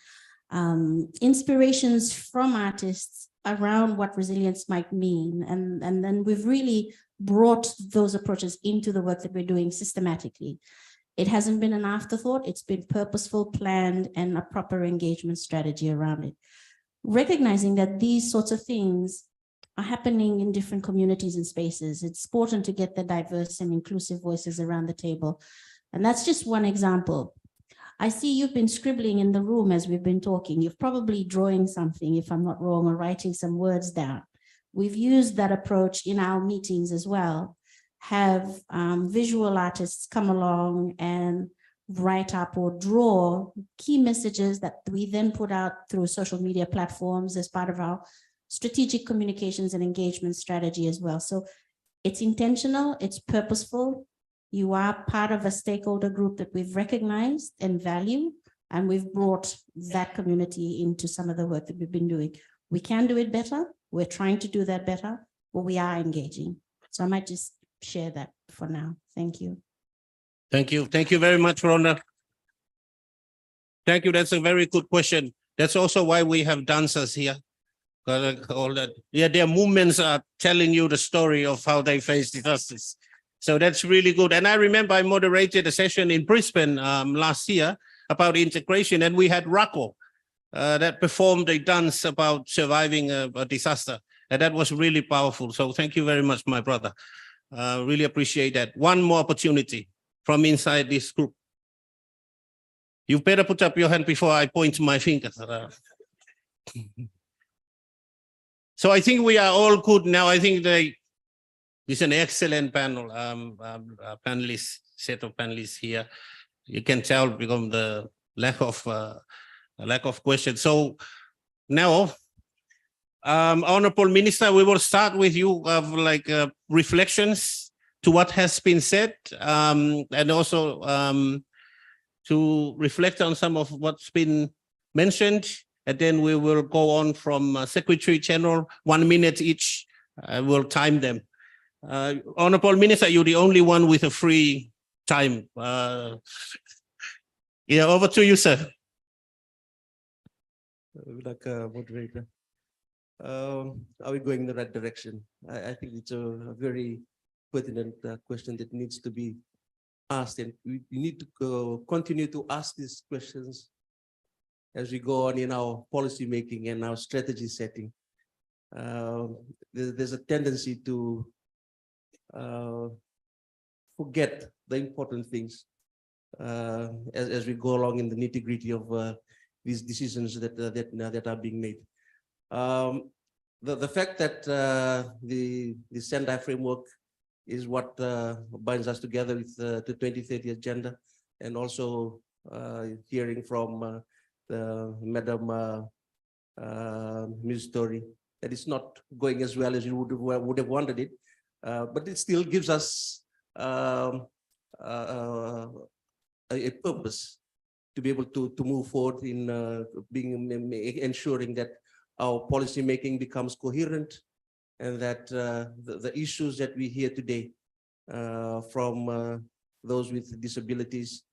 inspirations from artists around what resilience might mean. And then we've really brought those approaches into the work that we're doing systematically. It hasn't been an afterthought, it's been purposeful, planned, and a proper engagement strategy around it. Recognizing that these sorts of things are happening in different communities and spaces. It's important to get the diverse and inclusive voices around the table. And that's just one example. I see you've been scribbling in the room as we've been talking. You're probably drawing something, if I'm not wrong, or writing some words down. We've used that approach in our meetings as well. Have visual artists come along and write up or draw key messages that we then put out through social media platforms as part of our strategic communications and engagement strategy as well. So it's intentional, it's purposeful. You are part of a stakeholder group that we've recognized and value, and we've brought that community into some of the work that we've been doing. We can do it better. We're trying to do that better, but we are engaging. So I might just share that for now. Thank you. Thank you. Thank you very much, Rhonda. Thank you. That's a very good question. That's also why we have dancers here. All that. Yeah, their movements are telling you the story of how they face disasters. So that's really good. And I remember I moderated a session in Brisbane last year about integration, and we had Rako that performed a dance about surviving a disaster. And that was really powerful. So thank you very much, my brother. Really appreciate that. One more opportunity from inside this group. You better put up your hand before I point my finger. So I think we are all good now. I think it's an excellent panel, panelists, set of panelists here. You can tell because the lack of questions. So now, Honorable Minister, we will start with you of reflections to what has been said, and also to reflect on some of what's been mentioned. And then we will go on from Secretary General, 1 minute each. We'll time them. Honorable Minister, you're the only one with a free time. Yeah, over to you, sir. Like a moderator. Are we going in the right direction? I think it's a very pertinent question that needs to be asked, and we need to continue to ask these questions as we go on in our policy making and our strategy setting. There's a tendency to forget the important things as we go along in the nitty-gritty of these decisions that are being made. The fact that the Sendai framework is what binds us together with the 2030 agenda, and also hearing from Madam Ms. Story that it's not going as well as you would have wanted it, but it still gives us a purpose to be able to move forward in ensuring that our policy making becomes coherent, and that the issues that we hear today from those with disabilities.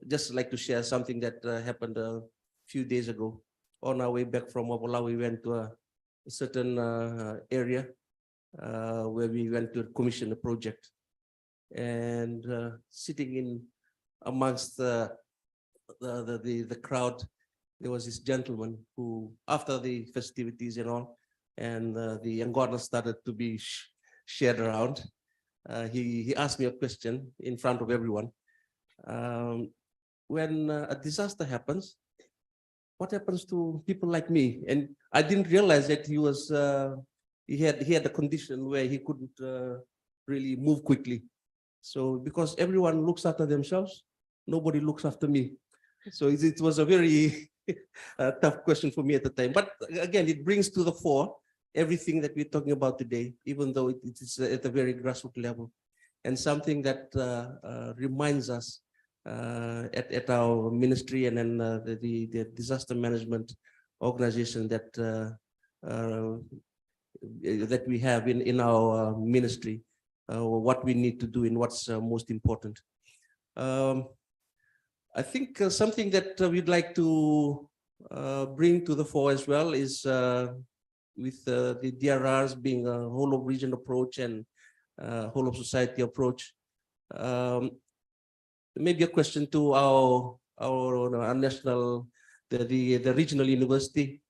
Just like to share something that happened a few days ago. On our way back from Wapala, we went to a certain area where we went to commission a project, and sitting in amongst the crowd, there was this gentleman who, after the festivities and all, and the Angona started to be shared around, he asked me a question in front of everyone. When a disaster happens, what happens to people like me? And I didn't realize that he was he had a condition where he couldn't really move quickly. So because everyone looks after themselves, nobody looks after me. So it was a very tough question for me at the time. But again, it brings to the fore everything that we're talking about today, even though it is at a very grassroots level, and something that reminds us at our ministry and then the disaster management organization that that we have in our ministry, what we need to do and what's most important. I think something that we'd like to bring to the fore as well is with the DRRs being a whole of region approach and whole of society approach. Maybe a question to our national, the regional university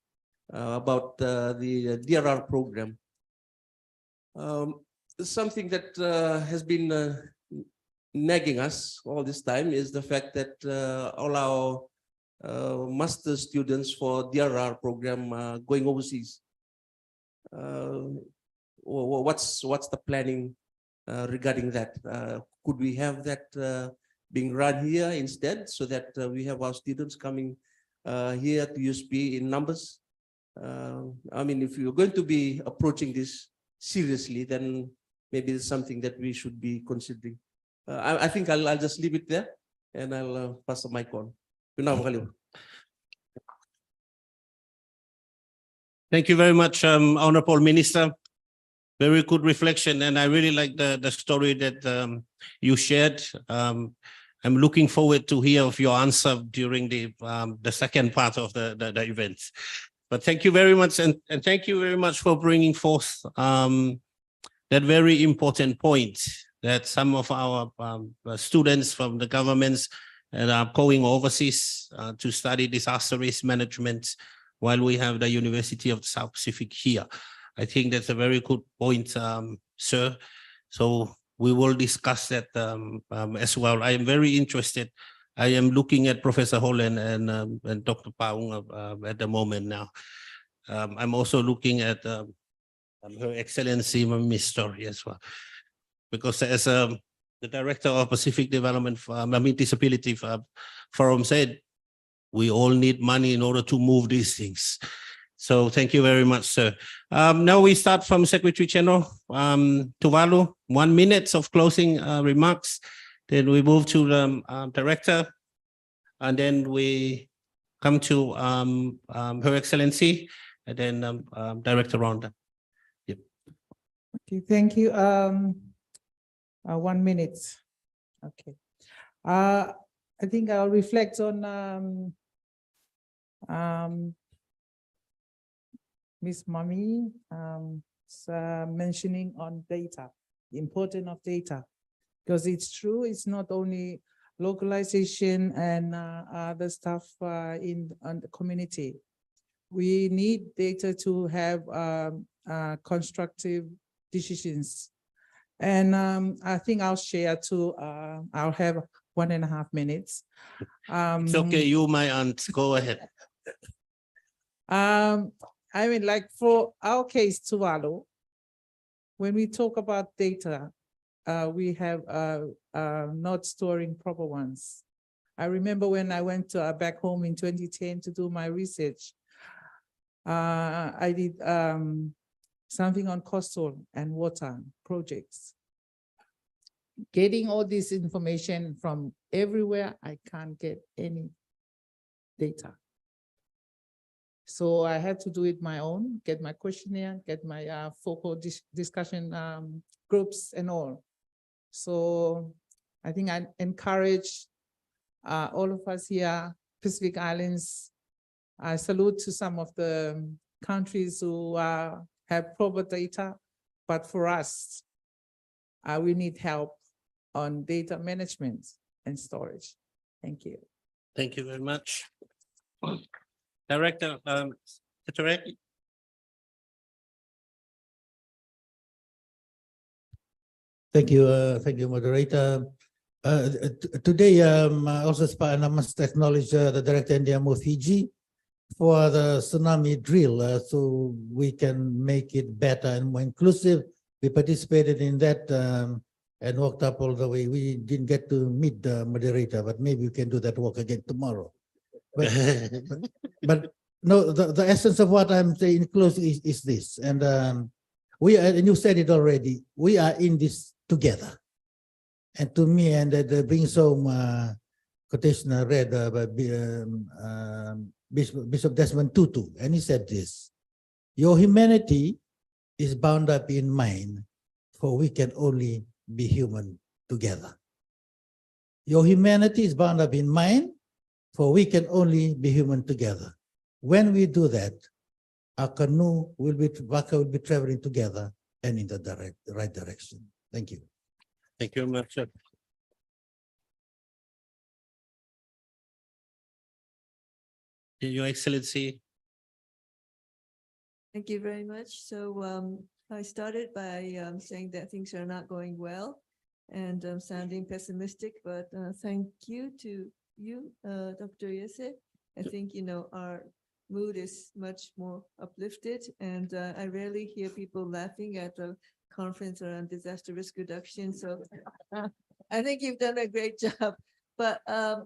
about the DRR program. Something that has been nagging us all this time is the fact that all our master's students for DRR program going overseas. What's the planning regarding that? Could we have that being run here instead, so that we have our students coming here to USP in numbers? I mean, if you're going to be approaching this seriously, then maybe it's something that we should be considering. I think I'll just leave it there, and I'll pass the mic on. Thank you very much, Honorable Minister. very good reflection, and I really like the story that you shared. I'm looking forward to hear of your answer during the second part of the event. But thank you very much, and thank you very much for bringing forth that very important point that some of our students from the governments and are going overseas to study disaster risk management while we have the University of the South Pacific here. I think that's a very good point, sir. So we will discuss that as well. I am very interested. I am looking at Professor Holland and Dr. Paung at the moment now. I'm also looking at Her Excellency Miss Story as well, because as the Director of Pacific Development, Disability Forum said, we all need money in order to move these things. So thank you very much, sir. Now we start from Secretary General Tuvalu, 1 minute of closing remarks. Then we move to the Director, and then we come to Her Excellency, and then Director Ronda. Yep. Okay, thank you. 1 minute. Okay. I think I'll reflect on Miss Mami mentioning on data, the importance of data, because it's true, it's not only localization and other stuff in the community. We need data to have constructive decisions. And I think I'll share too, I'll have 1.5 minutes. It's okay, you, my aunt, go ahead. I mean, like for our case, Tuvalu, when we talk about data, we have not storing proper ones. I remember when I went back home in 2010 to do my research, I did something on coastal and water projects. Getting all this information from everywhere, I can't get any data. So I had to do it my own, get my questionnaire, get my focal discussion groups and all. So I think I encourage all of us here, Pacific Islands. I salute to some of the countries who have proper data, but for us, we need help on data management and storage. Thank you. Thank you very much. Director, Tereki. Thank you, moderator. Today, I also must acknowledge the Director India Fiji for the tsunami drill, so we can make it better and more inclusive. We participated in that and walked up all the way. We didn't get to meet the moderator, but maybe we can do that walk again tomorrow. But no, the essence of what I'm saying in closing is this, and we are, and you said it already, we are in this together. And to me, and that brings home quotation I read by Bishop Desmond Tutu, and he said this: your humanity is bound up in mine, for we can only be human together. Your humanity is bound up in mine, for we can only be human together. When we do that, our canoe will be traveling together and in the right direction. Thank you. Thank you very much, sir. Your Excellency. Thank you very much. So I started by saying that things are not going well and sounding pessimistic, but thank you to you, Dr. Yese. I think, our mood is much more uplifted, and I rarely hear people laughing at a conference around disaster risk reduction. So I think you've done a great job. But I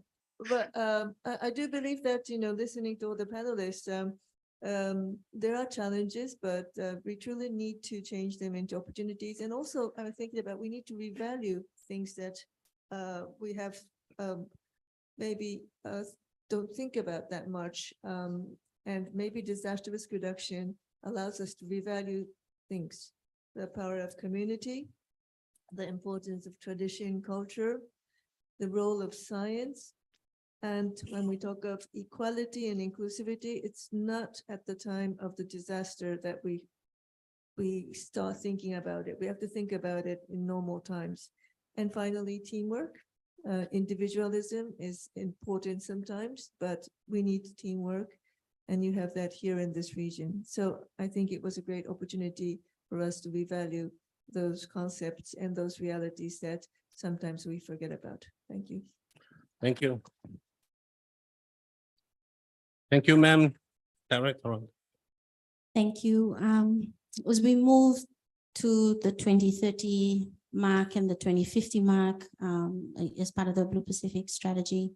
do believe that, listening to all the panelists, there are challenges, but we truly need to change them into opportunities. And also, I'm thinking about we need to revalue things that we have maybe don't think about that much. And maybe disaster risk reduction allows us to revalue things the power of community, the importance of tradition, culture, the role of science. And when we talk of equality and inclusivity, it's not at the time of the disaster that we start thinking about it. We have to think about it in normal times. And finally, teamwork. Individualism is important sometimes, but we need teamwork. And you have that here in this region. So I think it was a great opportunity for us to revalue those concepts and those realities that sometimes we forget about. Thank you. Thank you. Thank you, ma'am. Director. Thank you. As we move to the 2030 mark and the 2050 mark, as part of the Blue Pacific strategy,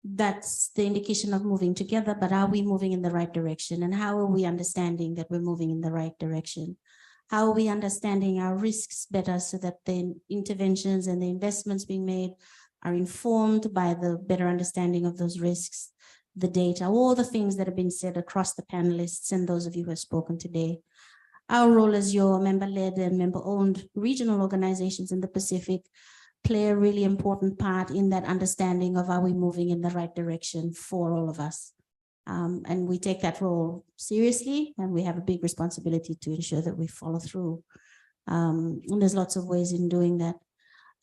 that's the indication of moving together, but are we moving in the right direction? And how are we understanding that we're moving in the right direction? How are we understanding our risks better so that the interventions and the investments being made are informed by the better understanding of those risks, the data, all the things that have been said across the panelists and those of you who have spoken today. Our role as your member-led and member-owned regional organizations in the Pacific play a really important part in that understanding of are we moving in the right direction for all of us. And we take that role seriously, and we have a big responsibility to ensure that we follow through. And there's lots of ways in doing that.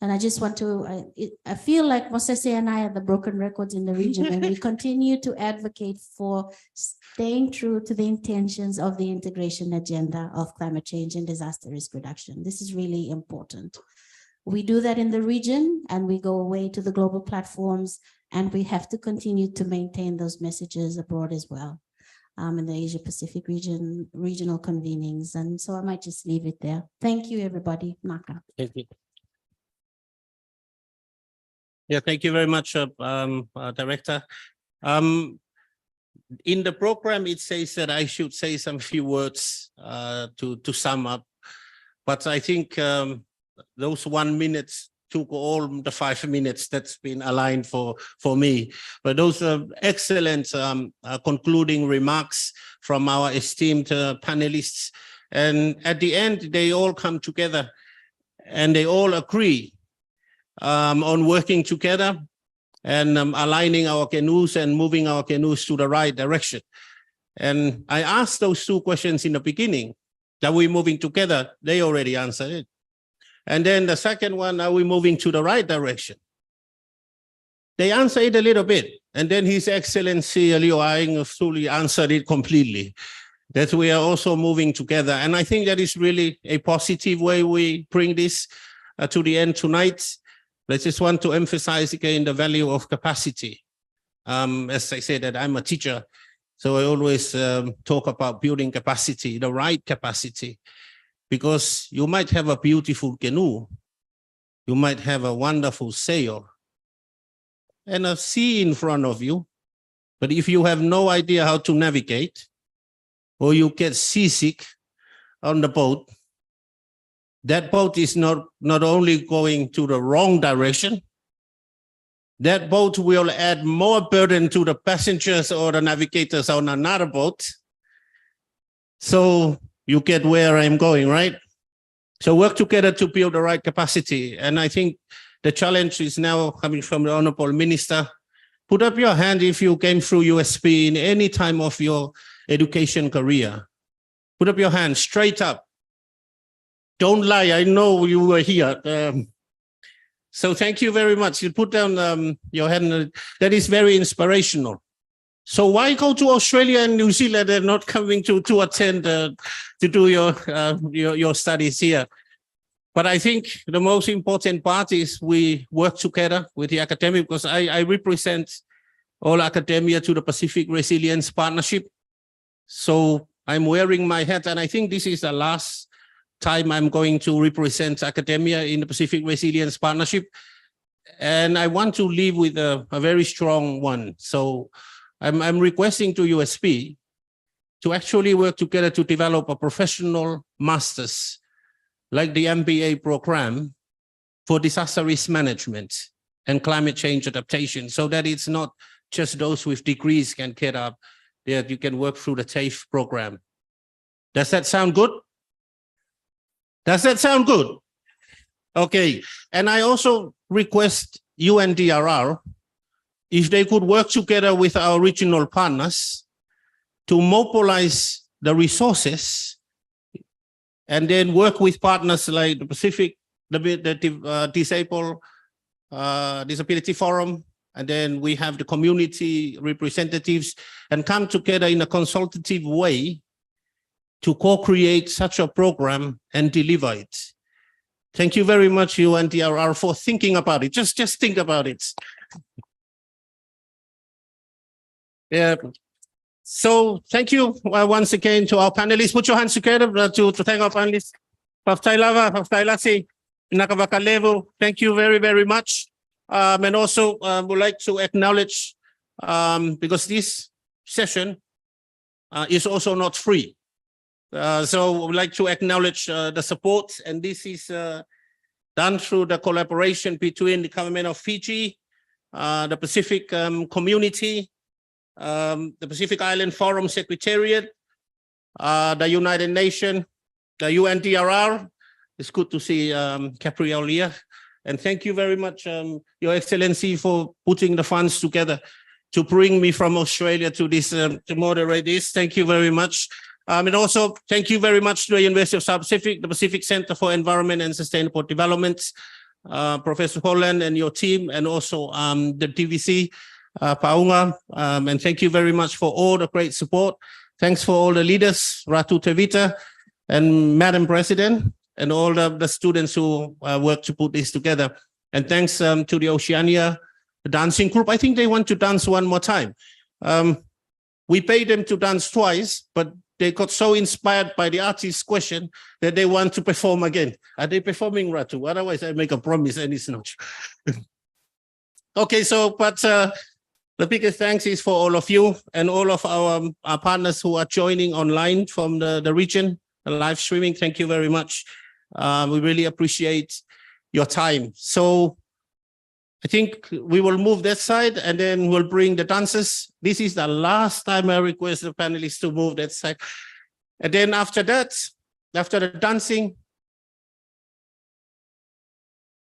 And I just want to, I feel like Mosese and I are the broken records in the region, and we continue to advocate for staying true to the intentions of the integration agenda of climate change and disaster risk reduction. This is really important. We do that in the region, and we go away to the global platforms, and we have to continue to maintain those messages abroad as well, in the Asia Pacific region, regional convenings. And so I might just leave it there. Thank you, everybody. Naka. Thank you. Yeah, thank you very much, Director. In the program, it says that I should say some few words to sum up, but I think those 1 minute took all the 5 minutes that's been aligned for me. But those are excellent concluding remarks from our esteemed panelists. And at the end, they all come together and they all agree on working together and aligning our canoes and moving our canoes to the right direction. And I asked those two questions in the beginning. Are we moving together? They already answered it. And then the second one, are we moving to the right direction? They answered it a little bit. And then His Excellency Liu Aing fully answered it completely, that we are also moving together. And I think that is really a positive way we bring this to the end tonight. I just want to emphasize again the value of capacity. As I said, that I'm a teacher, so I always talk about building capacity, the right capacity, because you might have a beautiful canoe, you might have a wonderful sail and a sea in front of you, but if you have no idea how to navigate, or you get seasick on the boat, that boat is not only going to the wrong direction, that boat will add more burden to the passengers or the navigators on another boat. So you get where I'm going, right? So work together to build the right capacity. And I think the challenge is now coming from the Honorable Minister. Put up your hand if you came through USP in any time of your education career. Put up your hand straight up. Don't lie, I know you were here. So thank you very much. You put down your hand. That is very inspirational. So why go to Australia and New Zealand and not coming to attend to do your studies here? But I think the most important part is we work together with the academia, because I represent all academia to the Pacific Resilience Partnership. So I'm wearing my hat, and I think this is the last time I'm going to represent academia in the Pacific Resilience Partnership. And I want to leave with a very strong one. So I'm requesting to USP to actually work together to develop a professional master's like the MBA program for disaster risk management and climate change adaptation, so that it's not just those with degrees can get up, that you can work through the TAFE program. Does that sound good? Does that sound good? Okay, and I also request UNDRR if they could work together with our regional partners to mobilize the resources and then work with partners like the Pacific, Disability Forum, and then we have the community representatives, and come together in a consultative way to co-create such a program and deliver it. Thank you very much, UNDRR, for thinking about it. Just think about it. Yeah. So thank you once again to our panelists. Put your hands together to thank our panelists. Paftailava, Paftailasi, Nakabakalevo. Thank you very, very much. And also would like to acknowledge, because this session is also not free. So we'd like to acknowledge the support, and this is done through the collaboration between the government of Fiji, the Pacific community, the Pacific Island Forum Secretariat, the United Nations, the UNDRR. It's good to see Capriel here. And thank you very much, Your Excellency, for putting the funds together to bring me from Australia to this, to moderate this. Thank you very much. And also, thank you very much to the University of South Pacific, the Pacific Center for Environment and Sustainable Development, Professor Holland and your team, and also the DVC, Paunga. And thank you very much for all the great support. Thanks for all the leaders, Ratu Tevita and Madam President, and all the students who worked to put this together. And thanks to the Oceania dancing group. I think they want to dance one more time. We paid them to dance twice, but they got so inspired by the artist's question that they want to perform again. Are they performing, Ratu? Otherwise, I make a promise and it's not. Okay, so, but the biggest thanks is for all of you and all of our partners who are joining online from the region, the live streaming. Thank you very much. We really appreciate your time. So I think we will move that side and then we'll bring the dancers. This is the last time I request the panelists to move that side. And then after that, after the dancing,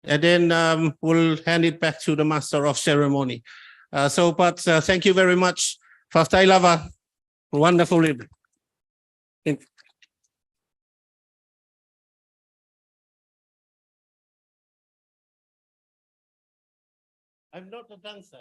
and then we'll hand it back to the master of ceremony. But thank you very much. Faftailava, wonderful evening. I'm not a dancer.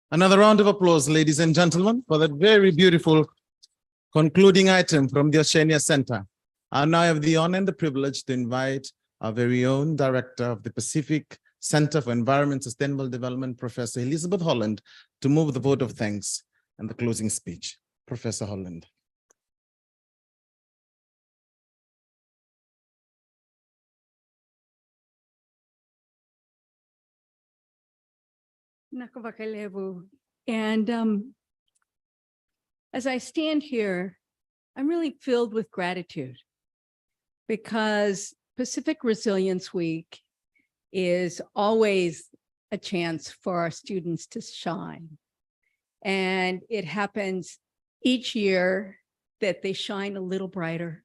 Another round of applause, ladies and gentlemen, for that very beautiful concluding item from the Oceania Center. I now have the honor and the privilege to invite our very own Director of the Pacific Center for Environment Sustainable Development, Professor Elizabeth Holland, to move the vote of thanks and the closing speech. Professor Holland. Nakawakalevu. And as I stand here, I'm really filled with gratitude because Pacific Resilience Week is always a chance for our students to shine. And it happens each year that they shine a little brighter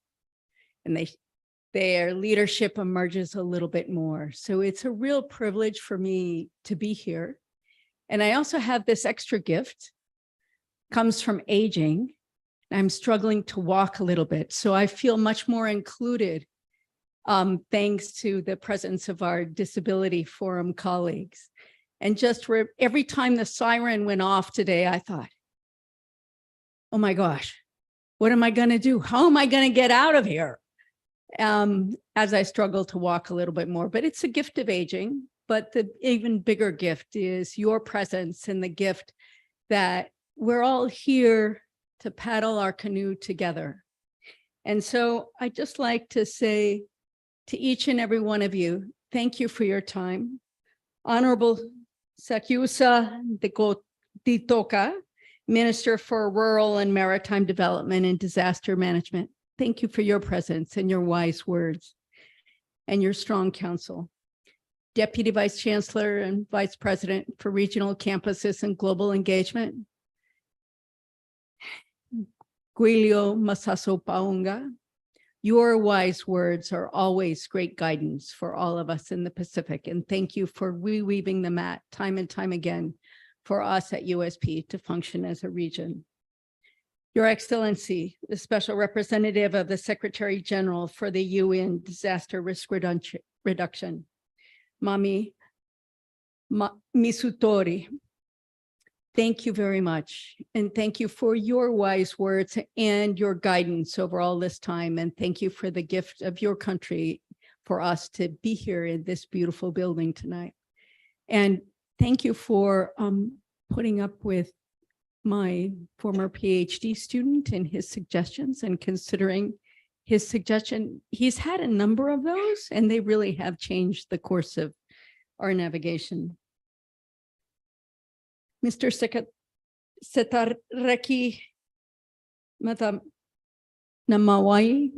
and their leadership emerges a little bit more. So it's a real privilege for me to be here. And I also have this extra gift, comes from aging. I'm struggling to walk a little bit, so I feel much more included thanks to the presence of our Disability Forum colleagues. And just every time the siren went off today, I thought, oh my gosh, what am I gonna do? How am I gonna get out of here? As I struggle to walk a little bit more, but it's a gift of aging. But the even bigger gift is your presence and the gift that we're all here to paddle our canoe together. And so I just like to say to each and every one of you, thank you for your time. Honorable Sakyusa Ditoka, Minister for Rural and Maritime Development and Disaster Management, thank you for your presence and your wise words and your strong counsel. Deputy Vice Chancellor and Vice President for Regional Campuses and Global Engagement, Guilio Masaso Paunga, your wise words are always great guidance for all of us in the Pacific. And thank you for reweaving the mat time and time again for us at USP to function as a region. Your Excellency, the Special Representative of the Secretary General for the UN Disaster Risk Reduction, Mami Misutori, thank you very much. And thank you for your wise words and your guidance over all this time. And thank you for the gift of your country for us to be here in this beautiful building tonight. And thank you for putting up with my former PhD student and his suggestions and considering his suggestion. He's had a number of those and they really have changed the course of our navigation. Mr. Setareki Namawai,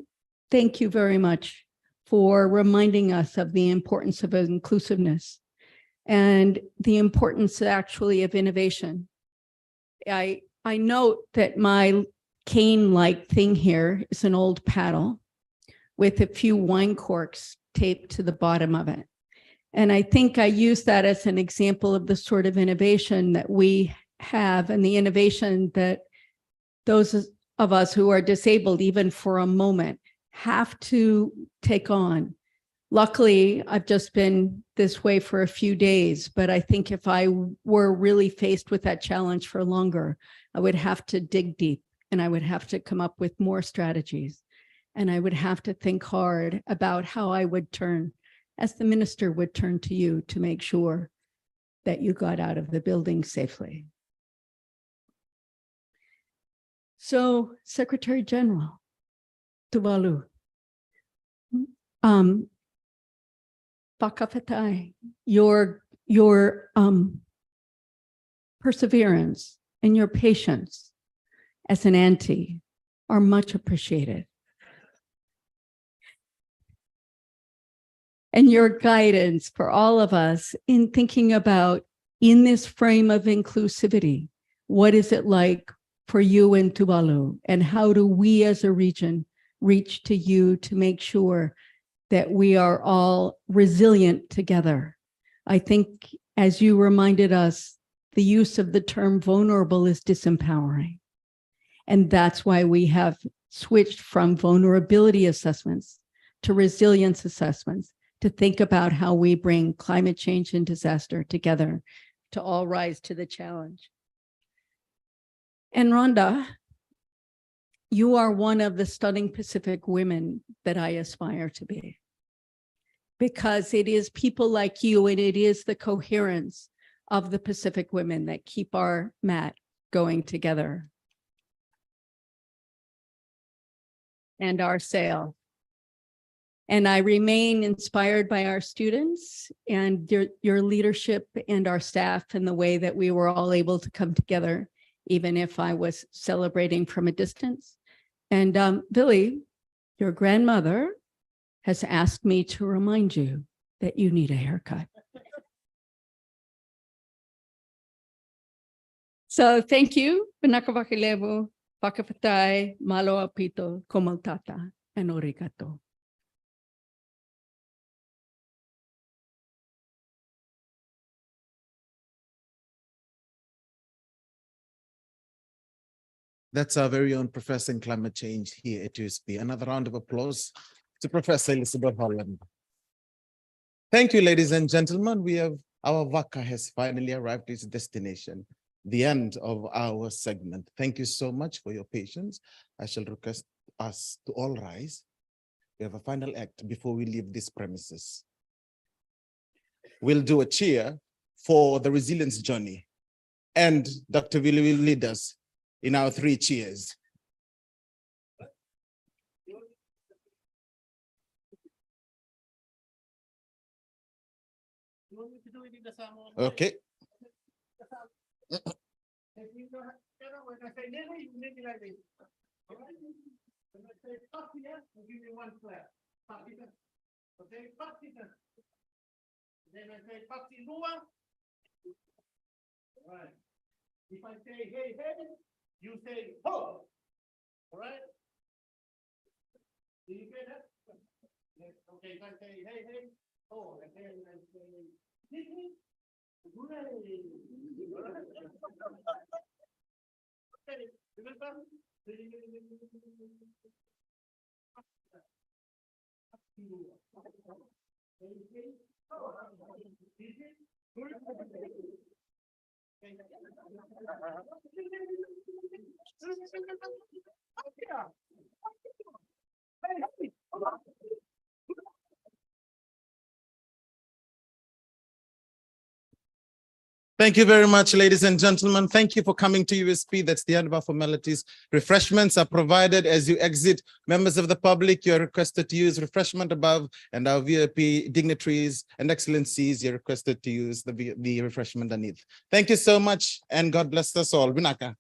thank you very much for reminding us of the importance of inclusiveness and the importance actually of innovation. I note that my cane-like thing here is an old paddle with a few wine corks taped to the bottom of it. And I think I use that as an example of the sort of innovation that we have and the innovation that those of us who are disabled, even for a moment, have to take on. Luckily, I've just been this way for a few days, but I think if I were really faced with that challenge for longer, I would have to dig deep and I would have to come up with more strategies. And I would have to think hard about how I would turn, as the minister would turn to you to make sure that you got out of the building safely. So, Secretary General Tuvalu, Pakafetai, your perseverance and your patience as an auntie are much appreciated. And your guidance for all of us in thinking about, in this frame of inclusivity, what is it like for you in Tuvalu? And how do we as a region reach to you to make sure that we are all resilient together? I think, as you reminded us, the use of the term vulnerable is disempowering. And that's why we have switched from vulnerability assessments to resilience assessments, to think about how we bring climate change and disaster together to all rise to the challenge. And Rhonda, you are one of the stunning Pacific women that I aspire to be. Because it is people like you and it is the coherence of the Pacific women that keep our mat going together. And our sail. And I remain inspired by our students and your leadership and our staff and the way that we were all able to come together, even if I was celebrating from a distance. And Billy, your grandmother has asked me to remind you that you need a haircut. So thank you. Pinakavakilevo, Pakafatay, Malo Apito, Komaltata, and Origato. That's our very own professor in climate change here at USP. Another round of applause to Professor Elizabeth Holland. Thank you, ladies and gentlemen. Our VACA has finally arrived at its destination, the end of our segment. Thank you so much for your patience. I shall request us to all rise. We have a final act before we leave these premises. We'll do a cheer for the resilience journey, and Dr. Willie will lead us in our 3 cheers. Okay. Then I say, Paksi Lua. Right. If I say, hey, hey, you say, ho. All right? Do you get that? Yes. Okay, if I say, hey, hey, ho, and then I say, hooray. Okay, remember? Thank you very much, ladies and gentlemen. Thank you for coming to USP. That's the end of our formalities. Refreshments are provided as you exit. Members of the public, you're requested to use refreshment above, and our VIP dignitaries and excellencies, you're requested to use the refreshment underneath. Thank you so much, and God bless us all. Vinaka.